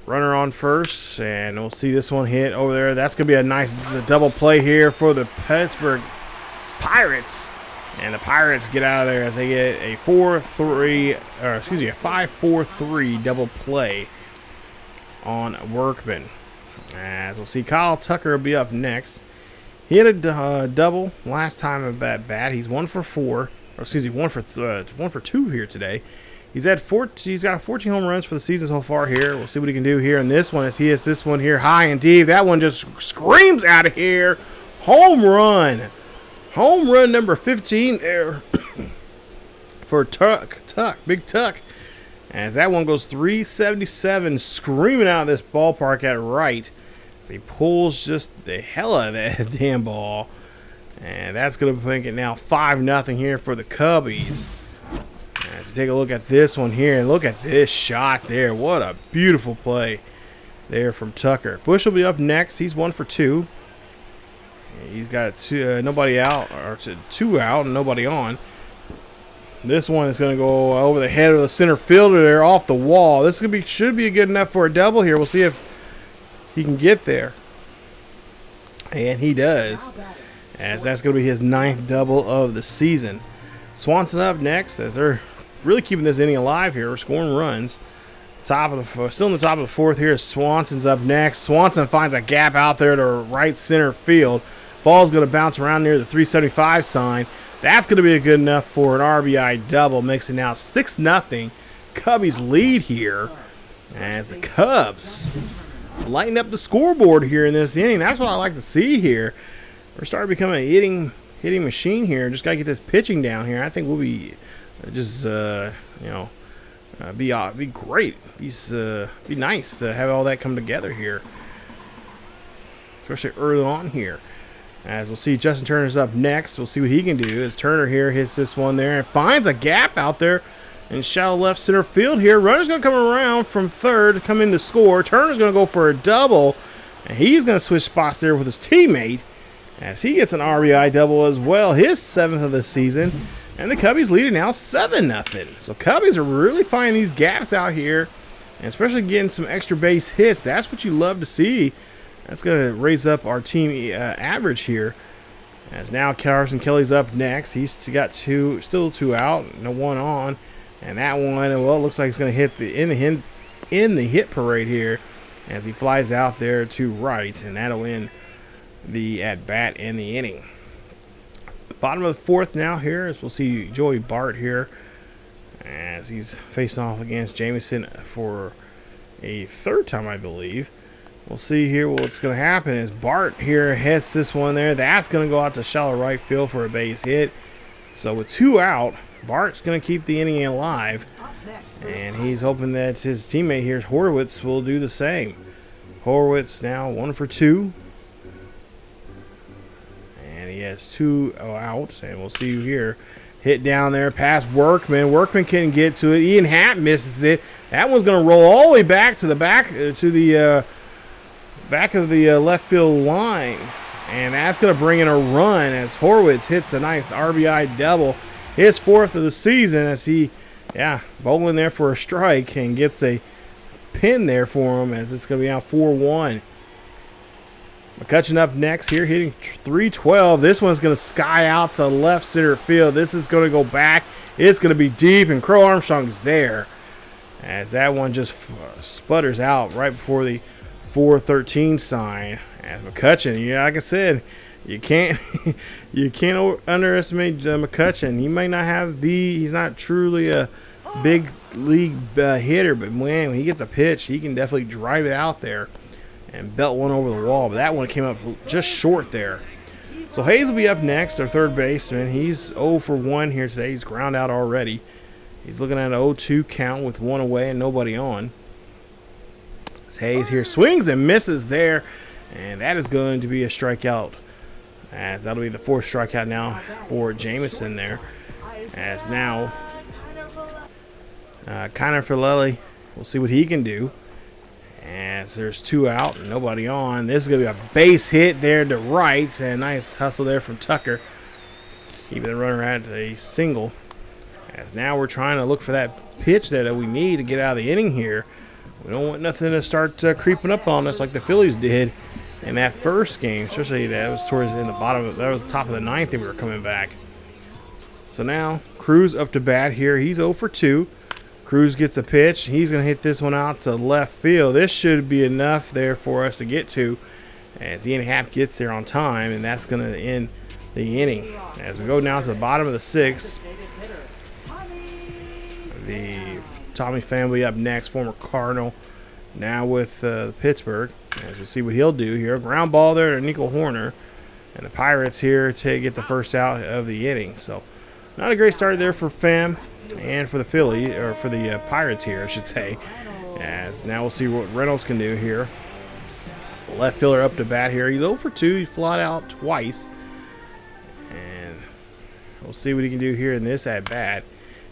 Runner on first, and we'll see this one hit over there. That's going to be a nice double play here for the Pittsburgh Pirates. And the Pirates get out of there as they get a 5-4-3 double play on Workman. As we'll see, Kyle Tucker will be up next. He had a double last time at bat. He's 1 for 2 here today. He's got 14 home runs for the season so far here. We'll see what he can do here in this one as he hits this one here high and deep. That one just screams out of here. Home run. Home run number 15 there for Big Tuck. As that one goes 377, screaming out of this ballpark at right. As he pulls just the hell out of that damn ball. And that's going to make it now 5-0 here for the Cubbies. As you take a look at this one here, and look at this shot there. What a beautiful play there from Tucker. Busch will be up next. He's 1 for 2. He's got nobody out, or 2 out and nobody on. This one is going to go over the head of the center fielder there off the wall. This should be good enough for a double here. We'll see if he can get there. And he does, as that's going to be his 9th double of the season. Swanson up next as they're really keeping this inning alive here. We're scoring runs. Still in the top of the 4th here. Swanson's up next. Swanson finds a gap out there to right center field. Ball's going to bounce around near the 375 sign. That's going to be good enough for an RBI double. Makes it now 6-0. Cubbies lead here as the Cubs lighten up the scoreboard here in this inning. That's what I like to see here. We're starting to become a hitting machine here. Just got to get this pitching down here. I think we'll be just, be great. Be nice to have all that come together here, especially early on here. As we'll see, Justin Turner's up next. We'll see what he can do as Turner here hits this one there and finds a gap out there in shallow left center field here. Runner's going to come around from third to come in to score. Turner's going to go for a double, and he's going to switch spots there with his teammate as he gets an RBI double as well, his 7th of the season. And the Cubbies leading now 7-0. So Cubbies are really finding these gaps out here, and especially getting some extra base hits. That's what you love to see. That's going to raise up our team average here. As now Carson Kelly's up next. He's got still two out, no one on. And that one, well, it looks like it's going to hit in the hit parade here as he flies out there to right. And that'll end the at-bat and the inning. Bottom of the 4th now here as we'll see Joey Bart here as he's facing off against Jamison for a 3rd time, I believe. We'll see here what's going to happen is Bart here hits this one there. That's going to go out to shallow right field for a base hit. So with 2 out, Bart's going to keep the inning alive. And he's hoping that his teammate here, Horwitz, will do the same. Horwitz now 1 for 2. And he has 2 outs. And we'll see here. Hit down there past Workman. Workman can't get to it. Ian Happ misses it. That one's going to roll all the way back to the back of the left field line, and that's going to bring in a run as Horwitz hits a nice RBI double, his 4th of the season as he, bowling there for a strike and gets a pin there for him as it's going to be out 4-1. McCutcheon up next here, hitting .312. This one's going to sky out to left center field. This is going to go back. It's going to be deep, and Crow-Armstrong is there as that one just sputters out right before the 4-13 sign. As McCutcheon, like I said, you can't underestimate McCutcheon. He may not have he's not truly a big league hitter, but man, when he gets a pitch, he can definitely drive it out there and belt one over the wall. But that one came up just short there. So Hayes will be up next, our 3rd baseman. He's 0 for 1 here today. He's ground out already. He's looking at an 0-2 count with 1 away and nobody on. Hayes here swings and misses there, and that is going to be a strikeout, as that'll be the 4th strikeout now for Jamison there. As now Connor Filelli, we'll see what he can do as there's 2 out and nobody on. This is going to be a base hit there to right, and nice hustle there from Tucker, keeping the runner at a single. As now we're trying to look for that pitch that we need to get out of the inning here. We don't want nothing to start creeping up on us like the Phillies did in that first game, especially that was towards in the bottom. That was the top of the 9th that we were coming back. So now Cruz up to bat here. He's 0 for 2. Cruz gets a pitch. He's going to hit this one out to left field. This should be enough there for us to get to as Ian Happ gets there on time, and that's going to end the inning. As we go down to the bottom of the 6th, the Tommy family up next, former Cardinal, now with Pittsburgh. As we'll see what he'll do here. Ground ball there to Nico Horner. And the Pirates here to get the 1st out of the inning. So not a great start there for Fam and for the Philly, or for the Pirates here, I should say. As now we'll see what Reynolds can do here. So left fielder up to bat here. He's 0 for 2. He flied out twice. And we'll see what he can do here in this at bat.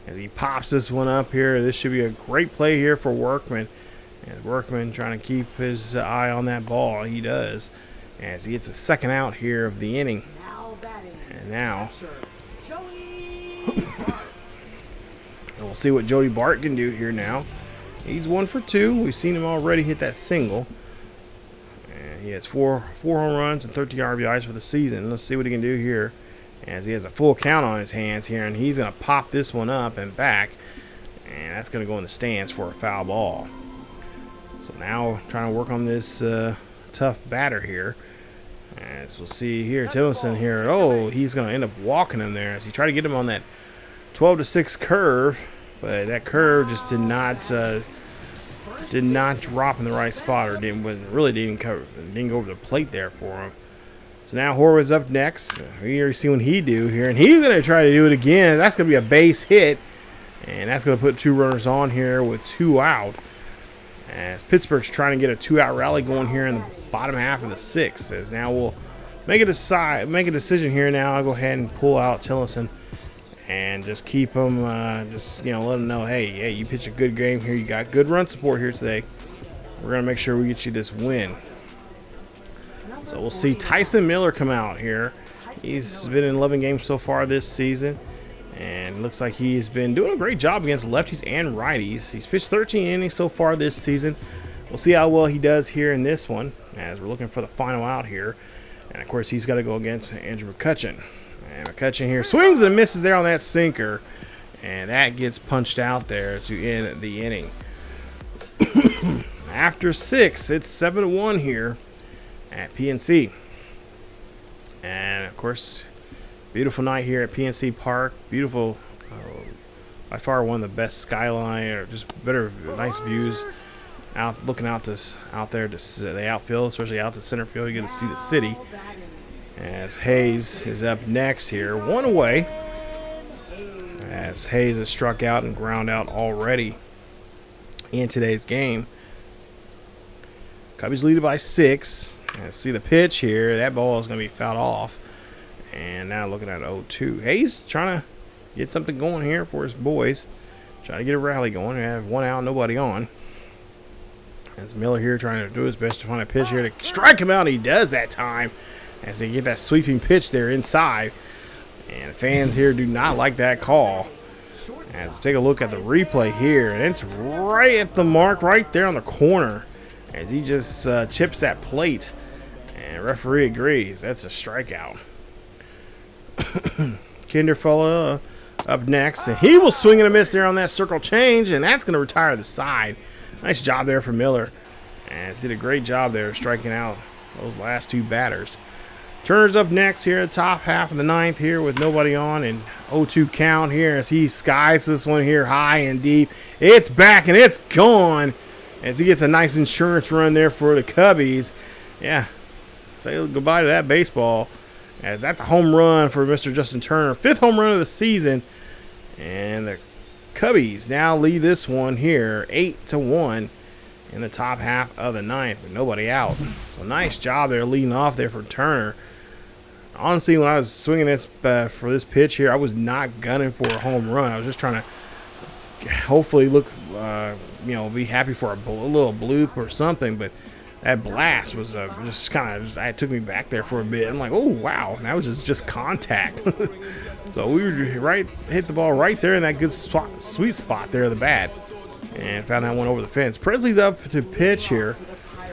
As he pops this one up here, this should be a great play here for Workman. And Workman trying to keep his eye on that ball. He does. As he gets the 2nd out here of the inning. And now and we'll see what Jody Bart can do here now. He's 1 for 2. We've seen him already hit that single. And he has four home runs and 13 RBIs for the season. Let's see what he can do here, as he has a full count on his hands here, and he's going to pop this one up and back, and that's going to go in the stands for a foul ball. So now trying to work on this tough batter here. As we'll see here, Tillotson here. Oh, he's going to end up walking him there as he tried to get him on that 12-6 curve, but that curve just did not did not drop in the right spot, or didn't go over the plate there for him. So now Horwitz up next. We already see what he do here, and he's going to try to do it again. That's going to be a base hit, and that's going to put 2 runners on here with 2 out. As Pittsburgh's trying to get a 2-out rally going here in the bottom half of the 6th. As now we'll make a decision here. Now I'll go ahead and pull out Tillerson and just keep him, let him know, hey, you pitched a good game here. You got good run support here today. We're going to make sure we get you this win. So we'll see Tyson Miller come out here. He's been in 11 games so far this season, and looks like he's been doing a great job against lefties and righties. He's pitched 13 innings so far this season. We'll see how well he does here in this one, as we're looking for the final out here. And, of course, he's got to go against Andrew McCutchen. And McCutchen here swings and misses there on that sinker, and that gets punched out there to end the inning. After 6, it's 7-1 here at PNC. And, of course, beautiful night here at PNC Park. Beautiful, by far one of the best skyline, or just better, nice views looking out there to the outfield, especially out to center field. You get to see the city. As Hayes is up next here, 1 away. As Hayes has struck out and ground out already in today's game. Cubbies lead it by 6. See the pitch here. That ball is going to be fouled off. And now looking at 0-2. Hayes trying to get something going here for his boys. Trying to get a rally going. We have 1 out, nobody on. As Miller here trying to do his best to find a pitch here to strike him out. He does that time. As they get that sweeping pitch there inside. And fans here do not like that call. As we take a look at the replay here. And it's right at the mark right there on the corner. As he just chips that plate. And referee agrees. That's a strikeout. Kinderfella up next. And he will swing and a miss there on that circle change. And that's going to retire the side. Nice job there for Miller. And he did a great job there striking out those last 2 batters. Turner's up next here at the top half of the 9th here with nobody on. And 0-2 count here as he skies this one here high and deep. It's back and it's gone. As he gets a nice insurance run there for the Cubbies. Yeah, say goodbye to that baseball. As that's a home run for Mr. Justin Turner. 5th home run of the season. And the Cubbies now lead this one here 8-1 in the top half of the 9th with nobody out. So nice job there leading off there for Turner. Honestly, when I was swinging this for this pitch here, I was not gunning for a home run. I was just trying to hopefully look, be happy for a little bloop or something. But that blast was just kind of, it took me back there for a bit. I'm like, oh, wow, that was just contact. So we hit the ball right there in that good spot, sweet spot there of the bat. And found that one over the fence. Presley's up to pitch here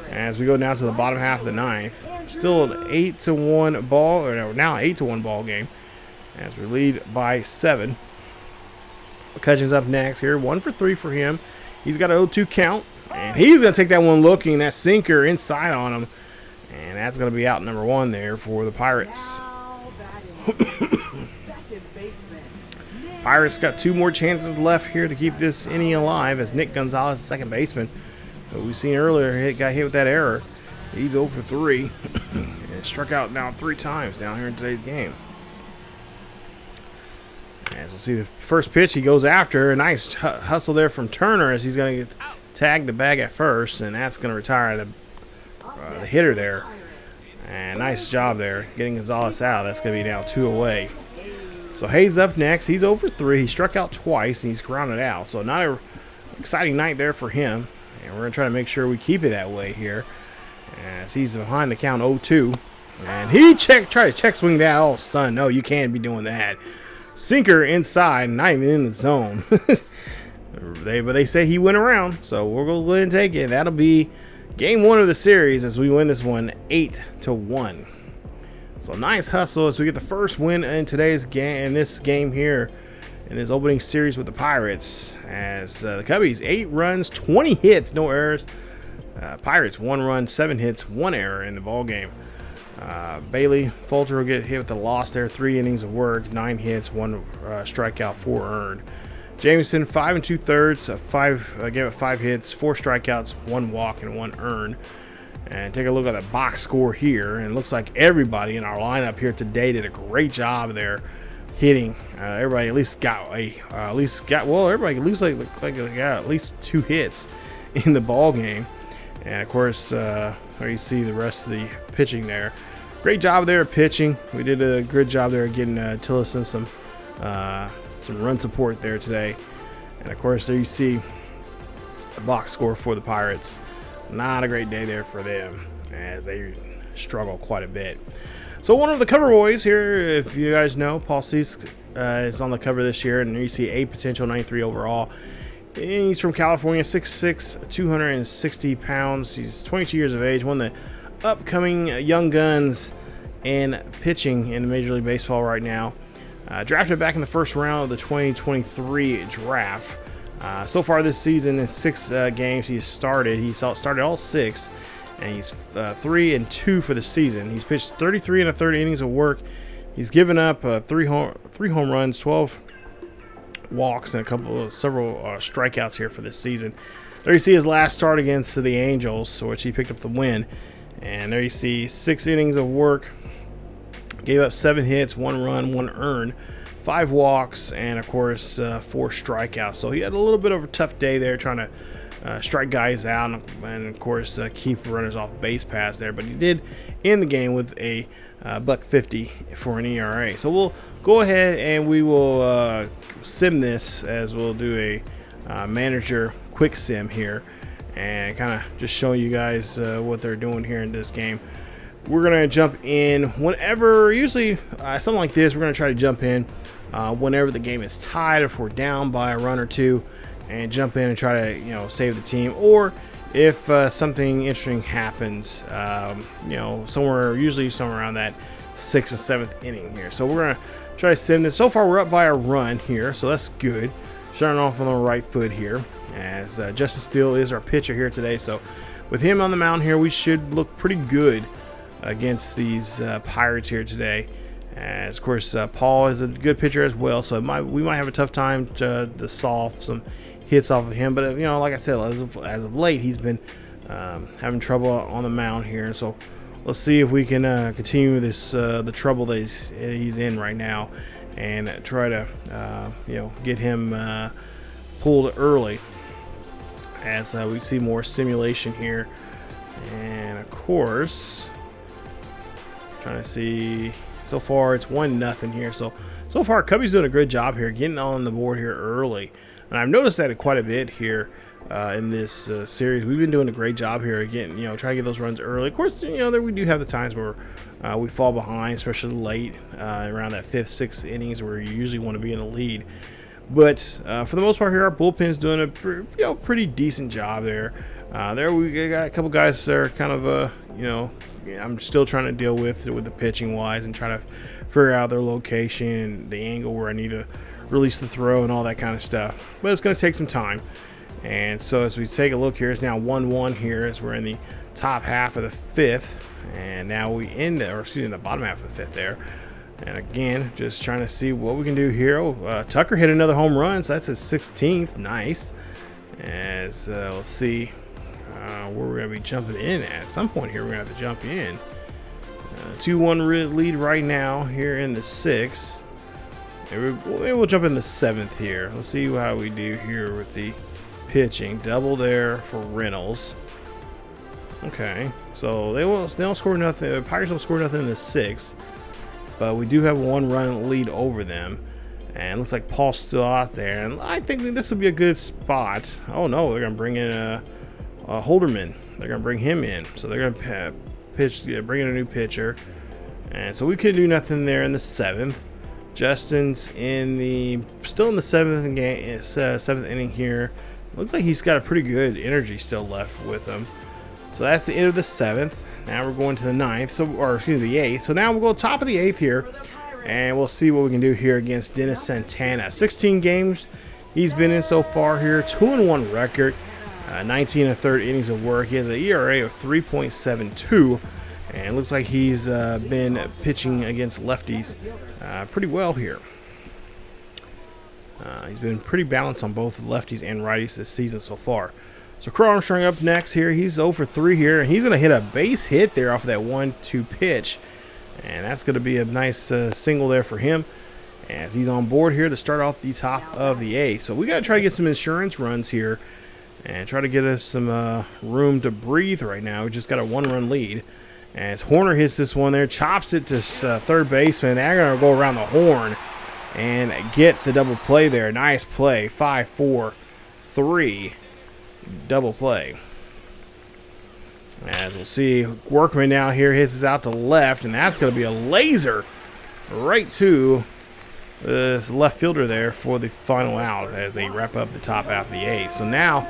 as we go down to the bottom half of the 9th. Still an 8-1 ball, or no, now an 8-1 ball game as we lead by 7. McCutchen's up next here. 1 for 3 for him. He's got an 0-2 count, and he's going to take that one looking. That sinker inside on him, and that's going to be out number 1 there for the Pirates. Pirates got 2 more chances left here to keep this inning alive as Nick Gonzalez, second baseman, but we've seen earlier, got hit with that error. He's 0 for 3 and struck out now 3 times down here in today's game. As we'll see the first pitch he goes after. A nice hustle there from Turner as he's going to tag the bag at first, and that's going to retire the hitter there. And nice job there getting Gonzalez out. That's going to be now 2 away. So Hayes up next. He's 0 for 3. He struck out twice, and he's grounded out. So not an exciting night there for him. And we're going to try to make sure we keep it that way here. As he's behind the count 0-2. And he tried to check swing that. Oh, son, no, you can't be doing that. Sinker inside, not even in the zone. But they say he went around, so we're going to go ahead and take it. That'll be game 1 of the series as we win this one 8-1. So nice hustle as we get the first win in today's game, in this game here, in this opening series with the Pirates. As the Cubbies 8 runs, 20 hits, no errors. Pirates 1 run, 7 hits, 1 error in the ball game. Bailey Folter will get hit with the loss there. 3 innings of work, 9 hits, 1 strikeout, 4 earned. Jameson, 5 2/3, gave it 5 hits, 4 strikeouts, 1 walk, and 1 earn. And take a look at the box score here, and it looks like everybody in our lineup here today did a great job there hitting. Everybody at least got everybody at least looked like they got at least 2 hits in the ball game. And of course, there you see the rest of the pitching there. Great job there pitching. We did a good job there getting Tillerson some run support there today. And of course, there you see the box score for the Pirates. Not a great day there for them, as they struggle quite a bit. So one of the cover boys here, if you guys know, Paul Cease is on the cover this year, and you see a potential 93 overall. And he's from California, 6'6", 260 pounds. He's 22 years of age, one of the upcoming young guns in pitching in Major League Baseball right now. Drafted back in the first round of the 2023 draft. So far this season, in 6 games he's started, started all 6, and he's 3-2 for the season. He's pitched 33 1/3 innings of work. He's given up 3 home runs, 12 walks, and several strikeouts here for this season. There you see his last start against the Angels, which he picked up the win. And there you see 6 innings of work. Gave up 7 hits, 1 run, 1 earn, 5 walks, and of course 4 strikeouts. So he had a little bit of a tough day there trying to strike guys out and of course keep runners off base paths there. But he did end the game with a $1.50 for an ERA. So we'll go ahead and we will sim this, as we'll do a manager quick sim here and kind of just showing you guys what they're doing here in this game. We're going to jump in whenever, usually something like this, we're going to try to jump in whenever the game is tied, if we're down by a run or 2, and jump in and try to, save the team. Or if something interesting happens, usually somewhere around that 6th and 7th inning here. So we're going to try to send this. So far, we're up by a run here, so that's good. Starting off on the right foot here, as Justin Steele is our pitcher here today. So with him on the mound here, we should look pretty good against these Pirates here today. As of course Paul is a good pitcher as well, so we might have a tough time to solve some hits off of him. But like I said, as of late, he's been having trouble on the mound here. So let's see if we can continue this the trouble that he's in right now, and try to get him pulled early, as we see more simulation here. And of course, trying to see, so far it's 1-0 here. So far Cubby's doing a good job here, getting on the board here early. And I've noticed that quite a bit here in this series. We've been doing a great job here again, trying to get those runs early. Of course, there we do have the times where we fall behind, especially late around that 5th, 6th innings, where you usually want to be in the lead. But for the most part here, our bullpen's doing a pretty decent job there. There we got a couple guys that are kind of I'm still trying to deal with the pitching wise, and trying to figure out their location and the angle where I need to release the throw and all that kind of stuff. But it's going to take some time. And so as we take a look here, it's now 1-1 here, as we're in the top half of the 5th, and now we in the bottom half of the 5th there. And again, just trying to see what we can do here. Tucker hit another home run, so that's his 16th. Nice. As we'll see where we're going to be jumping in at some point here. We're going to have to jump in. 2-1 lead right now here in the 6th. Maybe we'll jump in the 7th here. Let's see how we do here with the pitching. Double there for Reynolds. Okay, so they don't score nothing. The Pirates don't score nothing in the 6th, but we do have a 1-run lead over them. And looks like Paul's still out there, and I think this would be a good spot. Oh no, they're gonna bring in Holderman. They're gonna bring him in, so they're gonna bring in a new pitcher. And so we could do nothing there in the 7th. Justin's still in the 7th inning here. Looks like he's got a pretty good energy still left with him. So that's the end of the 7th. Now we're going to the 9th, the 8th. So now we'll go top of the 8th here, and we'll see what we can do here against Dennis Santana. 16 games he's been in so far here, 2-1 record, 19 1/3 innings of work. He has an ERA of 3.72, and it looks like he's been pitching against lefties pretty well here. He's been pretty balanced on both lefties and righties this season so far. So Crow-Armstrong up next here. He's 0 for 3 here, and he's going to hit a base hit there off of that 1-2 pitch. And that's going to be a nice single there for him as he's on board here to start off the top of the 8th. So we got to try to get some insurance runs here and try to get us some room to breathe right now. We just got a 1-run lead. As Hoerner hits this one there, chops it to third baseman. They're going to go around the horn and get the double play there. Nice play. 5-4-3 double play. As we'll see, Workman now here hits this out to left, and that's going to be a laser right to the left fielder there for the final out as they wrap up the top half of the 8th. So now,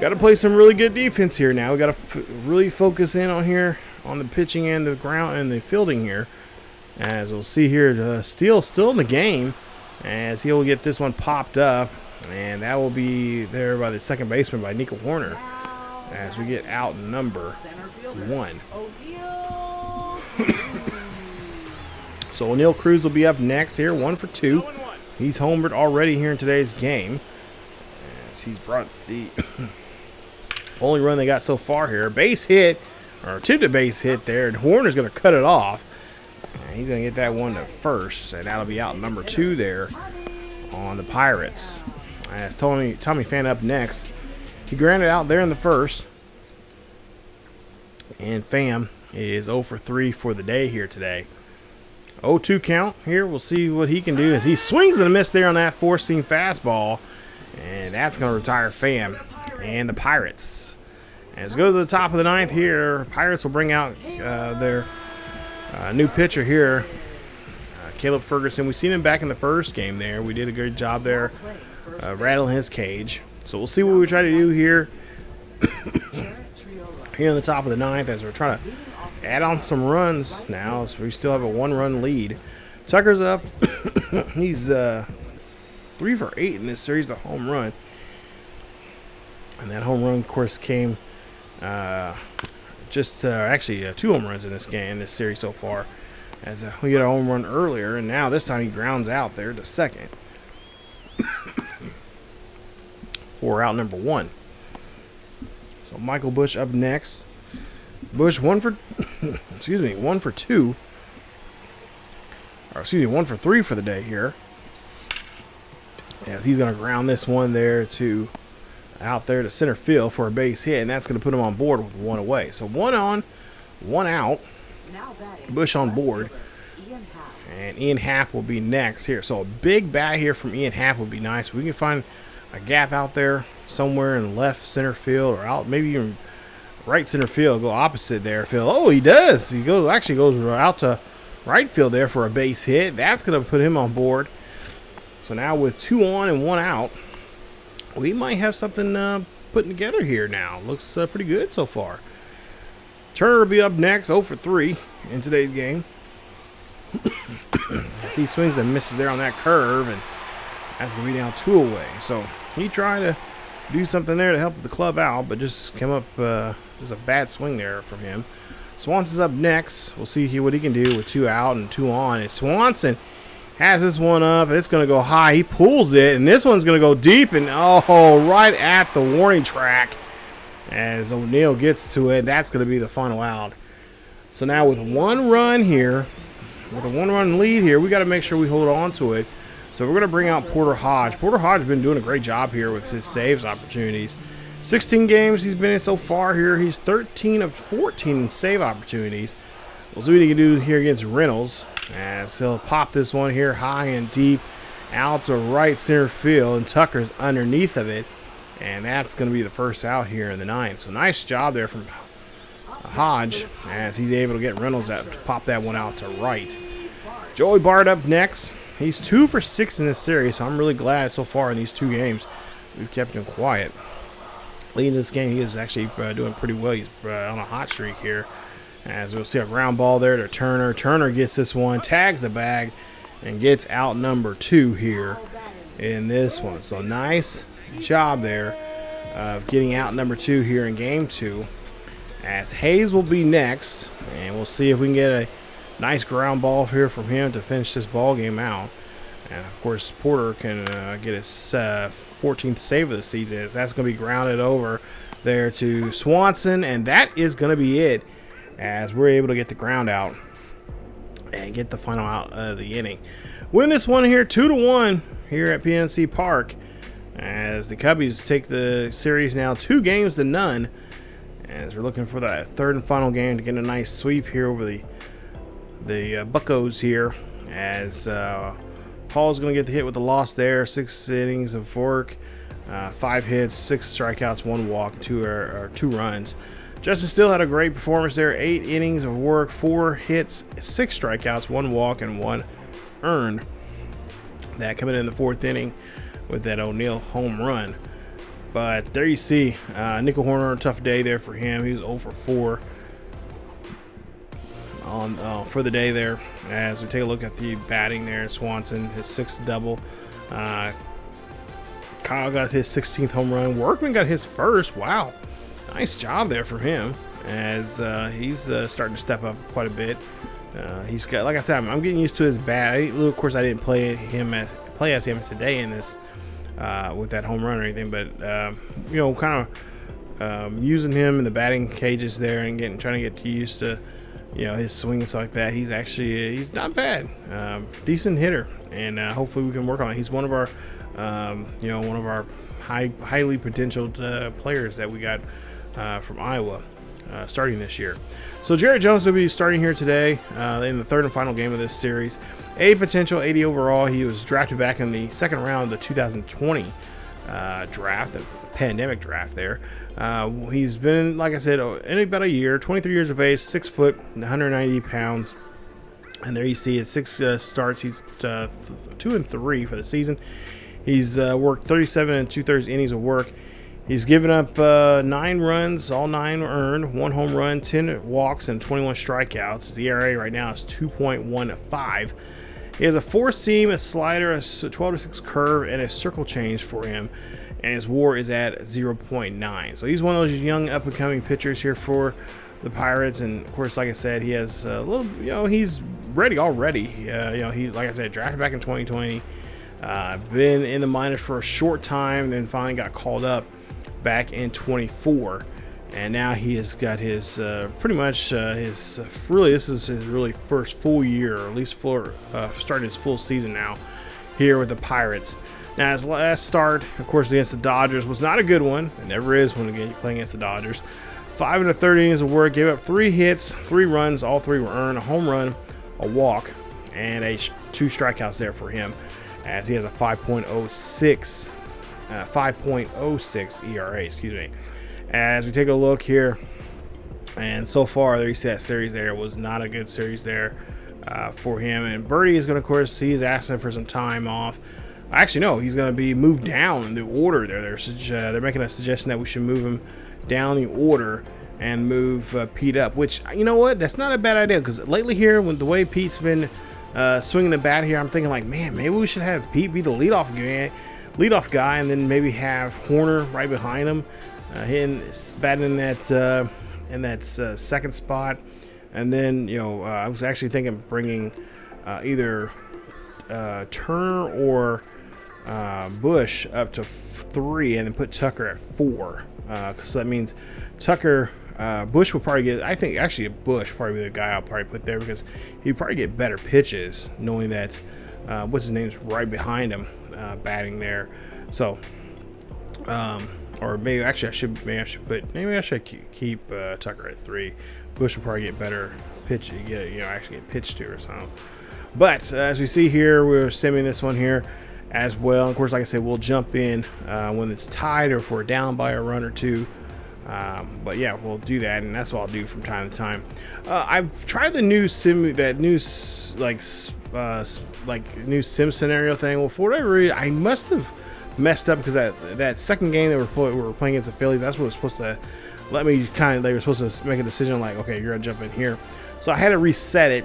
got to play some really good defense here now. We got to really focus in on here on the pitching and the ground and the fielding here. As we'll see here, Steele still in the game as he'll get this one popped up, and that will be there by the second baseman by Nico Hoerner as we get out number 1. So O'Neal Cruz will be up next here, 1 for 2. He's homered already here in today's game as he's brought the only run they got so far here. Base hit, or attempted base hit there, and Hoerner's going to cut it off. And he's going to get that one to first, and that'll be out number 2 there on the Pirates. As Tommy Pham up next. He grounded out there in the first. And Pham is 0 for 3 for the day here today. 0-2 count here. We'll see what he can do as he swings and a miss there on that four-seam fastball. And that's going to retire Pham and the Pirates. As we go to the top of the 9th here, Pirates will bring out their new pitcher here, Caleb Ferguson. We've seen him back in the first game there. We did a good job there rattling his cage. So we'll see what we try to do here here on the top of the 9th as we're trying to add on some runs now. So we still have a 1-run lead. Tucker's up. He's 3 for 8 in this series, the home run. And that home run, of course, came actually 2 home runs in this game, this series so far. As we get a home run earlier, and now this time he grounds out there to second for out number 1. So Michael Busch up next. Busch 1 for 2. Or 1 for 3 for the day here. As he's going to ground this one there to out there to center field for a base hit, and that's going to put him on board with 1 away. So 1 on, 1 out. Busch on board. And Ian Happ will be next here. So a big bat here from Ian Happ would be nice. We can find a gap out there somewhere in left center field or out, maybe even right center field. Go opposite there, Phil. Oh, he does. He goes out to right field there for a base hit. That's going to put him on board. So now with 2 on and 1 out, we might have something putting together here now. Looks pretty good so far. Turner will be up next, 0 for 3 in today's game. As he swings and misses there on that curve, and that's going to be down 2 away. So he tried to do something there to help the club out, but just came up, there's a bad swing there from him. Swanson's up next. We'll see what he can do with 2 out and 2 on. And Swanson has this one up. It's going to go high. He pulls it, and this one's going to go deep, and right at the warning track as O'Neal gets to it. That's going to be the final out. So now with 1 run here, with a 1-run lead here, we got to make sure we hold on to it. So we're going to bring out Porter Hodge. Porter Hodge has been doing a great job here with his saves opportunities. 16 games he's been in so far here. He's 13 of 14 in save opportunities. We'll see what he can do here against Reynolds as he'll pop this one here high and deep out to right center field, and Tucker's underneath of it. And that's going to be the first out here in the 9th. So nice job there from Hodge as he's able to get Reynolds to pop that one out to right. Joey Bart up next. He's 2 for 6 in this series, so I'm really glad so far in these 2 games we've kept him quiet. Leading this game, he is actually doing pretty well. He's on a hot streak here. As we'll see a ground ball there to Turner. Turner gets this one, tags the bag, and gets out number 2 here in this one. So nice job there of getting out number 2 here in game 2. As Hayes will be next, and we'll see if we can get a nice ground ball here from him to finish this ball game out. And of course, Porter can get his 14th save of the season. That's going to be grounded over there to Swanson, and that is going to be it, as we're able to get the ground out and get the final out of the inning. Win this one here 2-1 here at PNC Park, as the Cubbies take the series now 2-0, as we're looking for that third and final game to get a nice sweep here over the Buccos here, as Paul's going to get the hit with the loss there. 6 innings of work, 5 hits, 6 strikeouts, 1 walk, 2 runs. Justin Steele had a great performance there. 8 innings of work, 4 hits, 6 strikeouts, 1 walk, and 1 earned. That coming in the 4th inning with that O'Neill home run. But there you see, Nickel Horner, tough day there for him. He was 0 for 4 for the day there. As we take a look at the batting there, Swanson, his 6th double. Kyle got his 16th home run. Workman got his first. Wow, nice job there for him, as he's starting to step up quite a bit. He's got, like I said, I'm getting used to his bat. Of course, I didn't play as him today in this with that home run or anything, but kind of using him in the batting cages there and trying to get used to his swing and stuff like that. He's not bad, decent hitter, and hopefully we can work on it. He's one of our highly potentialed players that we got from Iowa starting this year. So Jared Jones will be starting here today in the third and final game of this series. A potential 80 overall. He was drafted back in the second round of the 2020 draft, the pandemic draft there. He's been, like I said, in about a year, 23 years of age, 6 foot, 190 pounds. And there you see it, 6 starts. He's 2-3 for the season. He's worked 37 2/3 innings of work. He's given up 9 runs, all 9 earned, 1 home run, 10 walks, and 21 strikeouts. His ERA right now is 2.15. He has a 4-seam, a slider, a 12-6 curve, and a circle change for him. And his WAR is at 0.9. So he's one of those young up-and-coming pitchers here for the Pirates. And of course, like I said, he has a little, he's ready already. He, like I said, drafted back in 2020. Been in the minors for a short time, then finally got called up back in 24, and now he has got his this is his really first full year, or at least starting his full season now here with the Pirates. Now his last start, of course, against the Dodgers was not a good one. It never is when you're playing against the Dodgers. 5 1/3 innings of work, gave up 3 hits, 3 runs, all 3 were earned, a home run, a walk, and 2 strikeouts there for him, as he has a 5.06 ERA, excuse me. As we take a look here, and so far there you see that series there was not a good series there for him. And Birdie is going to, of course, he's asking for some time off. Actually, no, he's going to be moved down in the order there. They're making a suggestion that we should move him down the order and move Pete up, which, you know what, that's not a bad idea, because lately here, with the way Pete's been swinging the bat here, I'm thinking like, man, maybe we should have Pete be the leadoff guy, and then maybe have Horner right behind him, batting in that second spot. And then I was actually thinking of bringing either Turner or Busch up to 3, and then put Tucker at 4, because that means Busch will probably get, I think actually Busch probably be the guy I'll probably put there, because he'd probably get better pitches knowing that what's his name's right behind him batting there. So or maybe actually I should keep Tucker at 3. Busch will probably get better pitch, actually get pitched to or something. But as we see here, we're simming this one here as well. Of course, like I said, we'll jump in when it's tied or if we're down by a run or 2. But yeah, we'll do that, and that's what I'll do from time to time. I've tried the new new sim scenario thing. Well, for whatever reason, I must have messed up, because that second game that we were playing against the Phillies, that's what was supposed to let me they were supposed to make a decision like, okay, you're gonna jump in here. So I had to reset it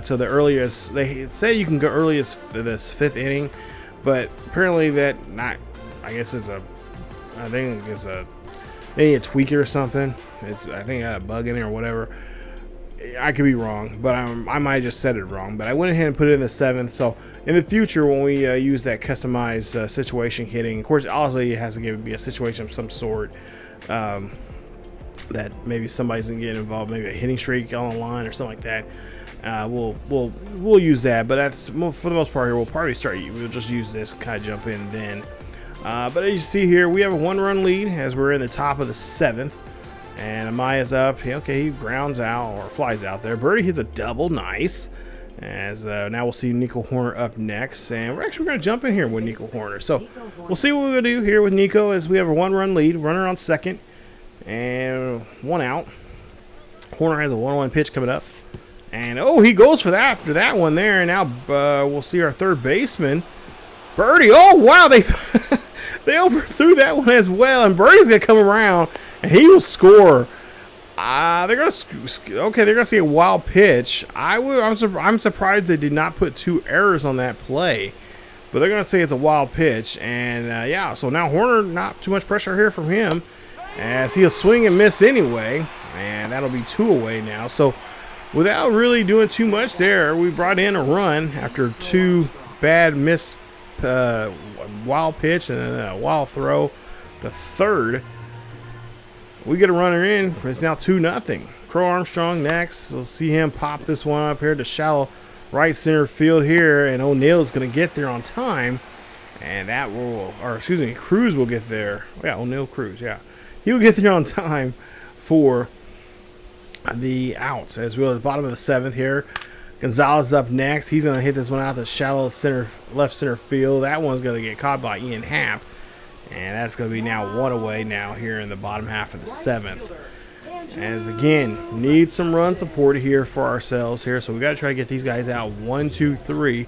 to the earliest. They say you can go earliest for this 5th inning, but apparently I think it's maybe a tweak or something. I think I got a bug in it or whatever. I could be wrong, but I might have just said it wrong. But I went ahead and put it in the 7th. So in the future, when we use that customized situation hitting, of course, obviously it has to be a situation of some sort. That maybe somebody's gonna get involved, maybe a hitting streak on the line or something like that. We'll use that, but that's for the most part here. We'll probably we'll just use this, kind of jump in then. But as you see here, we have a 1-run lead as we're in the top of the 7th, and Amaya's up. Okay, he grounds out or flies out there. Birdie hits a double, nice. As now we'll see Nico Horner up next, and we're actually going to jump in here with Nico Horner. So we'll see what we're going to do here with Nico as we have a 1-run lead, runner on second. And 1 out. Horner has a 1-1 pitch coming up. And, oh, he goes for that after that one there. And now we'll see our third baseman, Birdie. Oh, wow, they they overthrew that one as well. And Birdie's going to come around, and he will score. They're going to see a wild pitch. I'm surprised they did not put 2 errors on that play. But they're going to say it's a wild pitch. And, yeah, so now Horner, not too much pressure here from him, as he'll swing and miss anyway, and that'll be 2 away now. So without really doing too much there, we brought in a run after 2 bad miss, wild pitch and a wild throw to third. We get a runner in. It's now 2-0. Crow-Armstrong next. We'll see him pop this one up here to shallow right center field here, and O'Neill's going to get there on time, and that will, or excuse me, Cruz will get there. Yeah, O'Neill Cruz, yeah. He'll get there on time for the outs as we're at the bottom of the 7th here. Gonzalez up next. He's going to hit this one out to shallow left center field. That one's going to get caught by Ian Happ. And that's going to be now 1 away now here in the bottom half of the 7th. As again, need some run support here for ourselves here. So we got to try to get these guys out 1, 2, 3.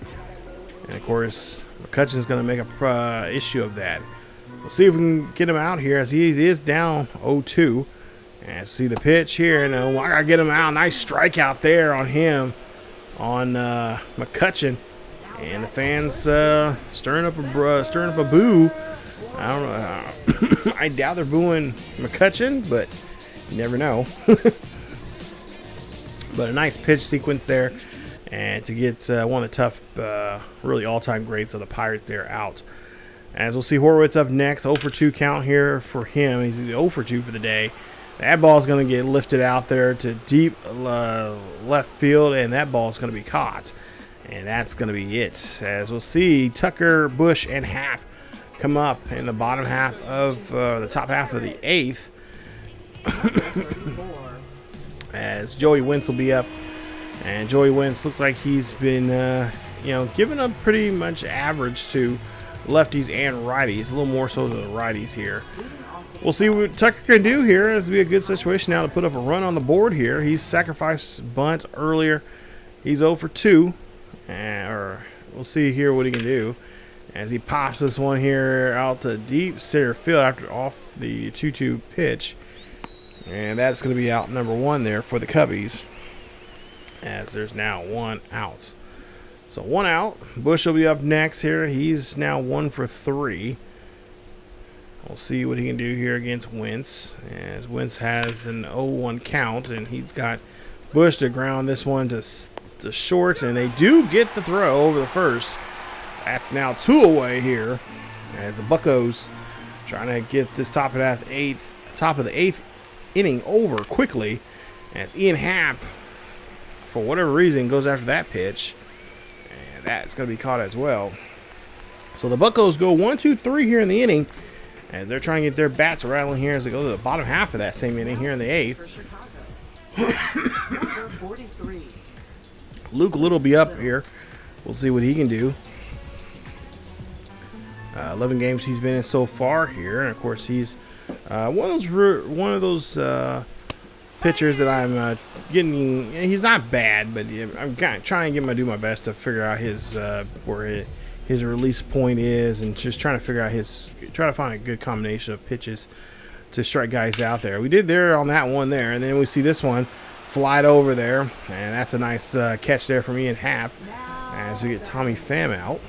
And of course, McCutcheon's going to make a issue of that. We'll see if we can get him out here as he is down 0-2. And see the pitch here. And I got to get him out. Nice strikeout there on him, on McCutcheon. And the fans stirring up a boo. I don't know. I doubt they're booing McCutcheon, but you never know. But a nice pitch sequence there. And to get one of the tough, really all-time greats of the Pirates there out. As we'll see Horwitz up next, 0-for-2 count here for him. He's 0-for-2 for the day. That ball is going to get lifted out there to deep left field, and that ball is going to be caught. And that's going to be it. As we'll see Tucker, Busch, and Happ come up in the bottom half of the top half of the 8th. As Joey Wentz will be up. And Joey Wentz looks like he's been, giving up pretty much average to lefties and righties, a little more so than the righties here. We'll see what Tucker can do here. This will be a good situation now to put up a run on the board here. He's sacrificed bunt earlier. He's 0-for-2. Or we'll see here what he can do as he pops this one here out to deep center field after off the 2-2 pitch. And that's going to be out number 1 there for the Cubbies, as there's now 1 out. So 1 out. Busch will be up next here. He's now 1-for-3. We'll see what he can do here against Wentz, as Wentz has an 0-1 count, and he's got Busch to ground this one to short, and they do get the throw over the first. That's now 2 away here, as the Buccos trying to get this top of the 8th inning over quickly, as Ian Happ, for whatever reason, goes after that pitch, and that's going to be caught as well. So the Buccos go 1, 2, 3 here in the inning, and they're trying to get their bats rattling here as they go to the bottom half of that same inning here in the 8th. Luke Little be up here. We'll see what he can do. 11 games he's been in so far here, and of course he's one of those pitchers that I'm getting. He's not bad, but I'm kind of trying to do my best to figure out his where his release point is, and just trying to find a good combination of pitches to strike guys out there. We did there on that one there, and then we see this one fly over there, and that's a nice catch there from Ian Happ as we get Tommy Pham out.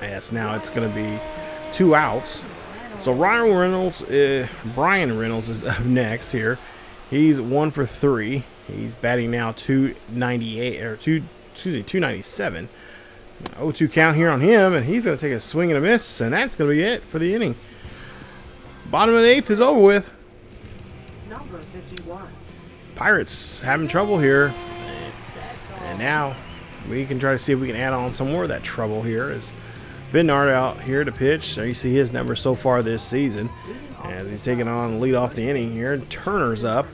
As now it's going to be 2 outs. So Brian Reynolds is up next here. He's 1-for-3. He's batting now 298 or 297. 0-2 count here on him, and he's going to take a swing and a miss, and that's going to be it for the inning. Bottom of the 8th is over with. Number 51. Pirates having trouble here, and now we can try to see if we can add on some more of that trouble here. As Bednar out here to pitch, there you see his numbers so far this season, as he's taking on the lead off the inning here. Turner's up.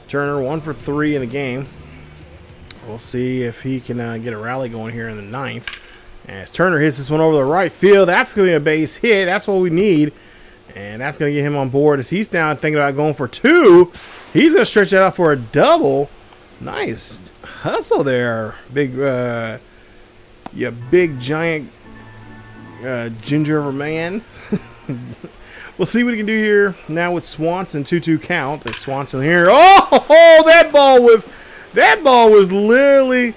Turner 1 for 3 in the game. We'll see if he can get a rally going here in the 9th. As Turner hits this one over the right field, that's going to be a base hit. That's what we need. And that's going to get him on board as he's now thinking about going for 2. He's going to stretch that out for a double. Nice hustle there. Big, big giant ginger of a man. We'll see what he can do here now with Swanson. 2-2 count. As Swanson here. Oh, that ball was literally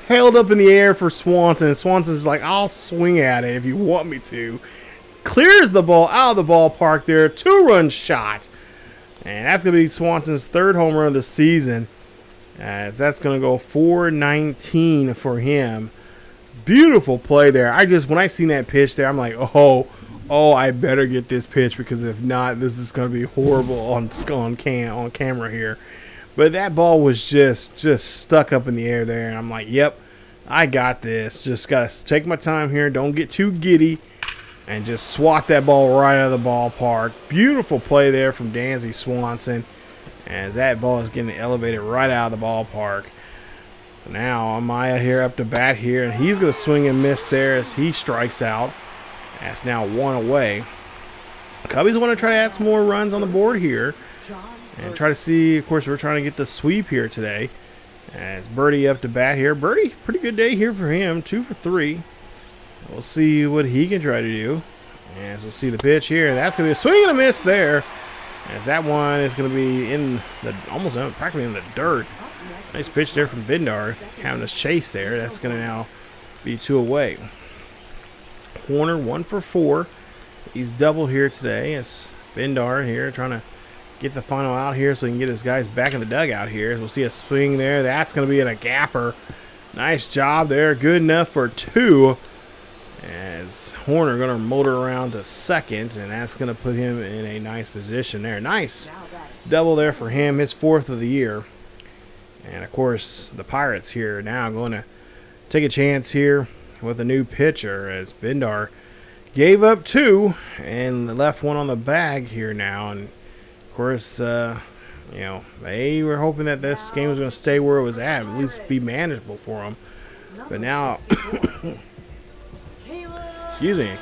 held up in the air for Swanson. Swanson's like, I'll swing at it if you want me to. Clears the ball out of the ballpark there. 2-run shot. And that's going to be Swanson's 3rd home run of the season. As that's going to go 419 for him. Beautiful play there. When I seen that pitch there, I'm like, oh, I better get this pitch, because if not, this is going to be horrible on camera here. But that ball was just stuck up in the air there, and I'm like, yep, I got this. Just got to take my time here. Don't get too giddy, and just swat that ball right out of the ballpark. Beautiful play there from Dansby Swanson, as that ball is getting elevated right out of the ballpark. So now Amaya here up to bat here, and he's going to swing and miss there as he strikes out. That's now 1 away. Cubbies want to try to add some more runs on the board here and try to see. Of course, we're trying to get the sweep here today. As Birdie up to bat here. Birdie, pretty good day here for him. 2 for 3. We'll see what he can try to do. As we'll see the pitch here. That's going to be a swing and a miss there. As that one is going to be in the almost practically in the dirt. Nice pitch there from Bednar, having us chase there. That's going to now be 2 away. Corner 1 for 4. He's doubled here today. It's Bednar here trying to get the final out here so he can get his guys back in the dugout here. We'll see a swing there. That's going to be in a gapper. Nice job there. Good enough for 2. As Horner going to motor around to second, and that's going to put him in a nice position there. Nice double there for him. His 4th of the year. And, of course, the Pirates here now going to take a chance here with a new pitcher, as Bednar gave up 2 and left 1 on the bag here now. And, of course, they were hoping that this game was going to stay where it was at least be manageable for them. But now,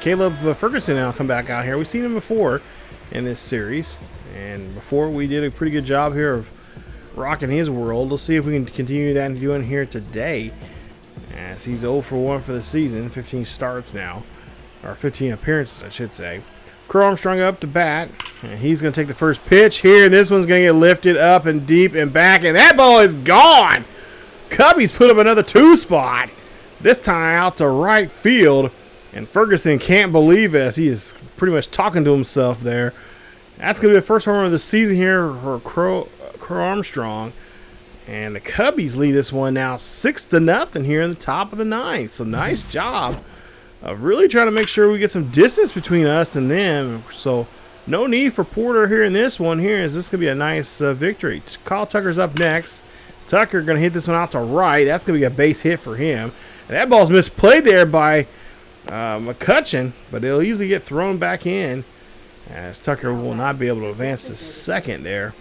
Caleb Ferguson now come back out here. We've seen him before in this series, and before we did a pretty good job here of rocking his world. We'll see if we can continue that and doing here today, as he's 0 for 1 for the season. 15 starts now, or 15 appearances I should say. Crow-Armstrong up to bat, and he's going to take the first pitch here. This one's going to get lifted up and deep and back, and that ball is gone. Cubbies put up another 2 spot, this time out to right field, and Ferguson can't believe it, as he is pretty much talking to himself there. That's going to be the first home run of the season here for Crow-Armstrong. And the Cubbies lead this one now 6-0 here in the top of the 9th. So nice job of really trying to make sure we get some distance between us and them. So no need for Porter here in this one here, as this could be a nice victory. Kyle Tucker's up next. Tucker going to hit this one out to right. That's going to be a base hit for him. And that ball's misplayed there by McCutcheon, but it'll easily get thrown back in, as Tucker will not be able to advance to second there.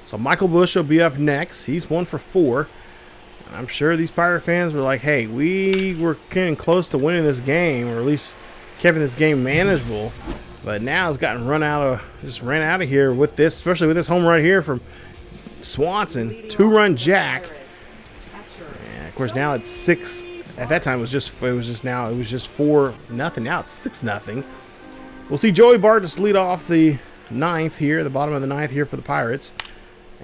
So Michael Busch will be up next. He's 1 for 4. And I'm sure these Pirate fans were like, hey, we were getting close to winning this game, or at least keeping this game manageable. But now it's gotten ran out of here with this, especially with this home run here from Swanson. 2-run jack. And of course now it's 6. At that time it was just 4-0. Now it's 6-0. We'll see Joey Bartas lead off the 9th here, the bottom of the 9th here for the Pirates,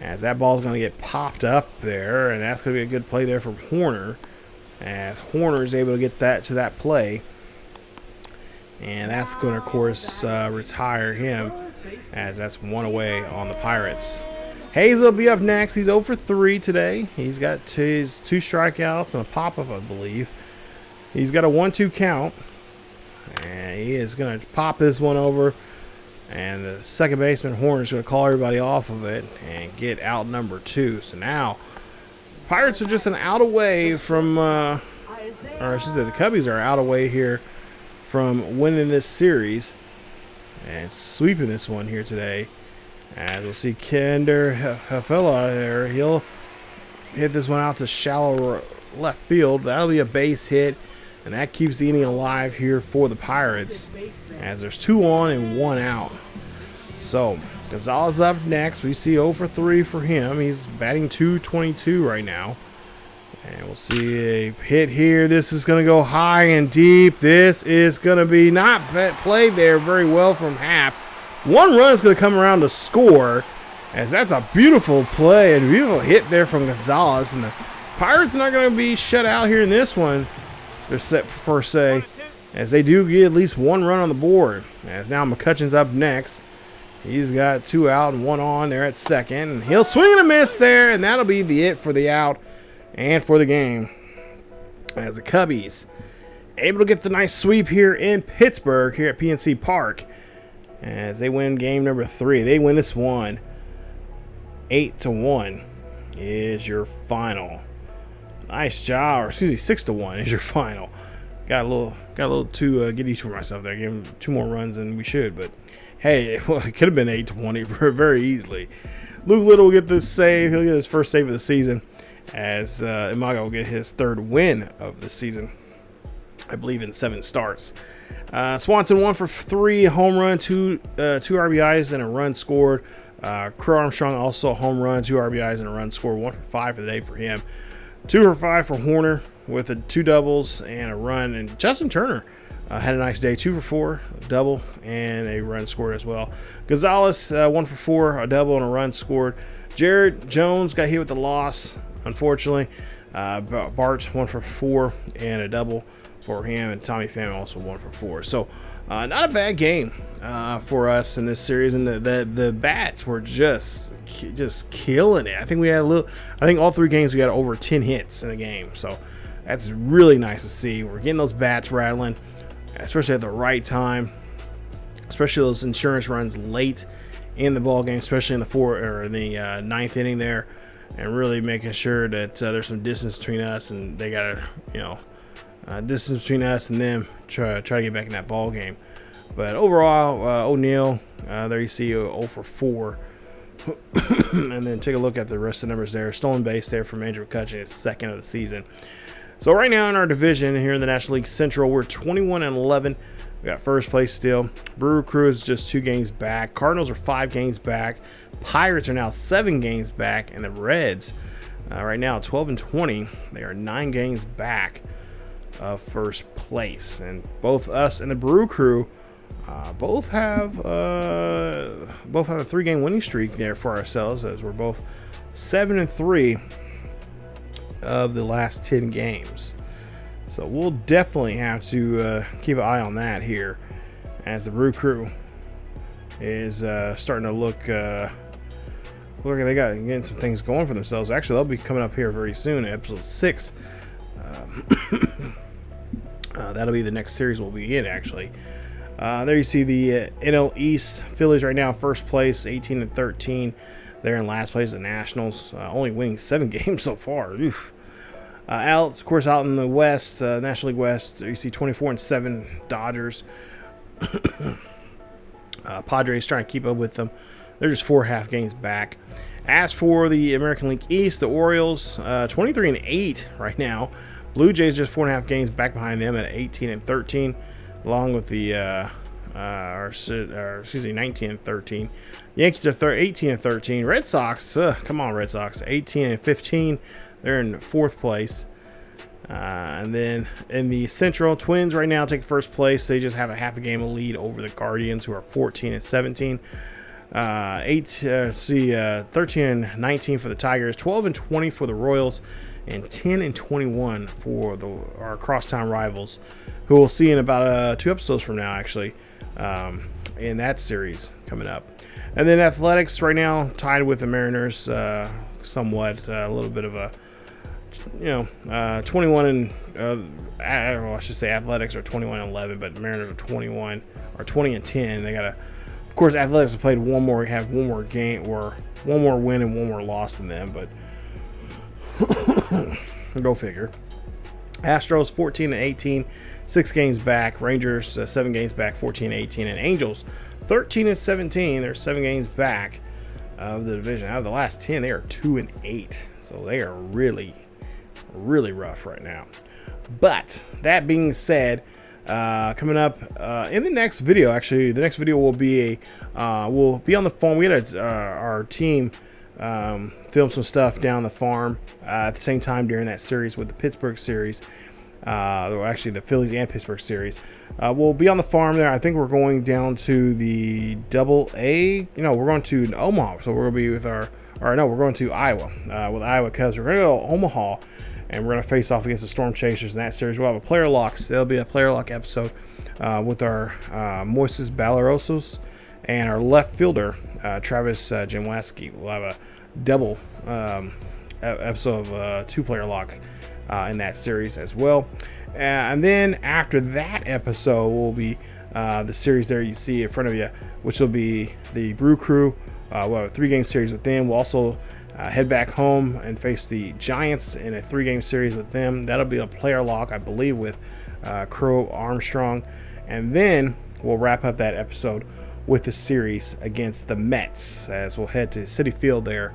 as that ball is going to get popped up there, and that's going to be a good play there from Horner, as Horner is able to get that to that play, and that's going to, of course, retire him, as that's 1 away on the Pirates. Hayes will be up next. He's 0 for 3 today. He's got his 2 strikeouts and a pop-up, I believe. He's got a 1-2 count. And he is going to pop this one over. And the second baseman, Horner, is going to call everybody off of it and get out number 2. So now, Pirates are just an out away from, or I should say the Cubbies are out away here from winning this series and sweeping this one here today. As we'll see Kinder Hafela there. He'll hit this one out to shallow left field. That'll be a base hit, and that keeps the inning alive here for the Pirates, as there's 2 on and 1 out. So Gonzalez up next. We see 0 for 3 for him. He's batting .222 right now. And we'll see a hit here. This is going to go high and deep. This is going to be not played there very well from Happ. 1 run is going to come around to score, as that's a beautiful play and beautiful hit there from Gonzalez. And the Pirates are not going to be shut out here in this one, they're set per se, as they do get at least 1 run on the board. As now McCutcheon's up next. He's got 2 out and 1 on there at second. And he'll swing and a miss there, and that'll be the it for the out and for the game. As the Cubbies able to get the nice sweep here in Pittsburgh, here at PNC Park, as they win game number 3. They win this one 8-1 is your final. Nice job, or excuse me, 6-1 is your final. Got a little too giddy for myself there. Gave him 2 more runs than we should, but hey, it could have been 8-20 very easily. Luke Little will get this save. He'll get his first save of the season, as Imanaga will get his 3rd win of the season, I believe, in 7 starts. Swanson 1 for 3, home run, 2 RBIs and a run scored. Crow-Armstrong also a home run, 2 RBIs and a run scored. 1 for 5 for the day for him. 2 for 5 for Horner with 2 doubles and a run. And Justin Turner had a nice day, 2 for 4, a double and a run scored as well. Gonzalez 1 for 4, a double and a run scored. Jared Jones got hit with the loss, unfortunately. Bart 1 for 4 and a double for him, and Tommy Pham also 1 for 4. So not a bad game for us in this series, and the bats were just killing it. I think all 3 games we got over 10 hits in a game, so that's really nice to see. We're getting those bats rattling, especially at the right time, especially those insurance runs late in the ball game, especially in the 9th inning there, and really making sure that there's some distance between us, and they got to distance between us and them, try to get back in that ball game. But overall, O'Neal, there you see 0 for 4. And then take a look at the rest of the numbers there. Stolen base there from Andrew McCutcheon, his 2nd of the season. So right now in our division here in the National League Central, we're 21-11. We got first place still. Brewer Crew is just 2 games back. Cardinals are 5 games back. Pirates are now 7 games back. And the Reds, right now 12-20. They are 9 games back of first place. And both us and the Brew Crew both have a 3-game winning streak there for ourselves, as we're both 7-3 of the last 10 games. So we'll definitely have to keep an eye on that here, as the Brew Crew is starting to look like they got getting some things going for themselves. Actually, they'll be coming up here very soon, episode 6. That'll be the next series we'll be in, actually. There you see the NL East. Phillies right now first place, 18-13. They're in last place, the Nationals, only winning 7 games so far. Oof. Of course, out in the West, National League West, you see 24-7 Dodgers. Padres trying to keep up with them. They're just 4.5 games back. As for the American League East, the Orioles, 23-8 right now. Blue Jays just 4.5 games back behind them at 18-13, along with the 19-13. Yankees are 18-13. Red Sox, come on, Red Sox, 18-15. They're in 4th place. And then in the Central, Twins right now take first place. They just have a half a game of lead over the Guardians, who are 14-17. 13-19 for the Tigers, 12-20 for the Royals, and 10-21 for our crosstown rivals, who we'll see in about 2 episodes from now, actually, in that series coming up. And then Athletics right now tied with the Mariners, somewhat a little bit of a 21 and I don't know, I should say Athletics are 21-11, but the Mariners are 20 and 10. They got of course, Athletics have played one more game, or one more win and one more loss than them, but go figure. Astros 14 and 18, 6 games back. Rangers 7 games back, 14 and 18, and Angels 13 and 17. They're 7 games back of the division. Out of the last 10, they are 2 and 8, so they are really rough right now. But that being said, coming up in the next video, actually, the next video will be we'll be on the farm. We had our team film some stuff down the farm at the same time during that series with the Pittsburgh series. Actually, the Phillies and Pittsburgh series. We'll be on the farm there. I think we're going down to the AA. We're going to Omaha. So we're going to be with we're going to Iowa with Iowa Cubs. We're going to go to Omaha, and we're going to face off against the Storm Chasers in that series. We'll have a player lock. So there'll be a player lock episode with our Moises Balarosos and our left fielder, Travis Jamwaski. We'll have a double episode of 2-player lock in that series as well. And then after that episode will be the series there you see in front of you, which will be the Brew Crew. We'll have a 3-game series with them. We'll also head back home and face the Giants in a 3-game series with them. That'll be a player lock, I believe, with Crow-Armstrong. And then we'll wrap up that episode with the series against the Mets, as we'll head to Citi Field there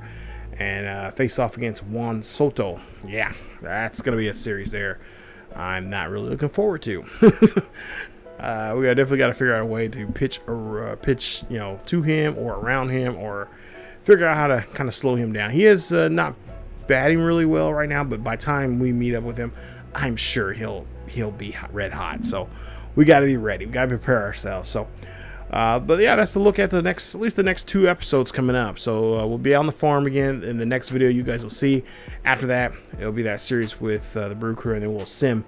and face off against Juan Soto. Yeah, that's going to be a series there I'm not really looking forward to. We definitely got to figure out a way to pitch to him or around him, or figure out how to kind of slow him down. He is not batting really well right now, but by the time we meet up with him, I'm sure he'll be red hot. So we got to be ready. We got to prepare ourselves. So, but yeah, that's the look at at least the next 2 episodes coming up. So we'll be on the farm again in the next video. You guys will see. After that, it'll be that series with the Brew Crew, and then we'll sim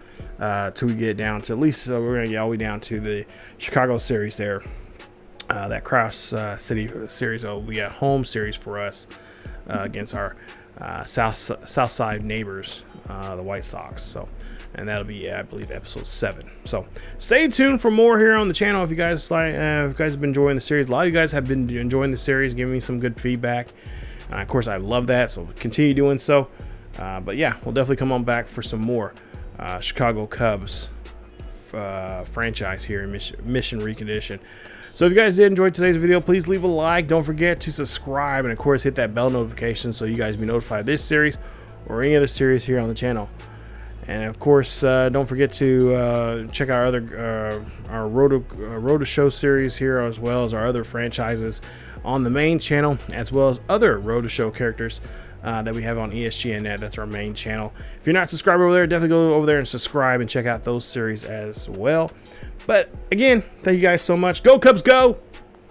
till we get down to at least we're gonna get all the way down to the Chicago series there. That cross city series will be a home series for us against our south side neighbors, the White Sox. So, and that'll be I believe episode 7. So stay tuned for more here on the channel. If you guys have been enjoying the series, a lot of you guys have been enjoying the series, giving me some good feedback. Of course, I love that, so continue doing so. But yeah, we'll definitely come on back for some more Chicago Cubs franchise here in Mission Recondition. So if you guys did enjoy today's video, please leave a like. Don't forget to subscribe, and of course hit that bell notification so you guys be notified of this series or any other series here on the channel. And of course, don't forget to check out our other our Road to Show series here, as well as our other franchises on the main channel, as well as other Road to Show characters that we have on ESGNet. That's our main channel. If you're not subscribed over there, definitely go over there and subscribe and check out those series as well. But again, thank you guys so much. Go Cubs, go!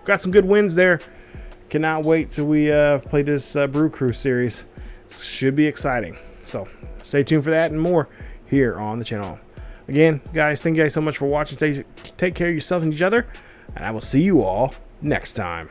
Got some good wins there. Cannot wait till we play this Brew Crew series. Should be exciting. So stay tuned for that and more here on the channel. Again, guys, thank you guys so much for watching. Take care of yourself and each other, and I will see you all next time.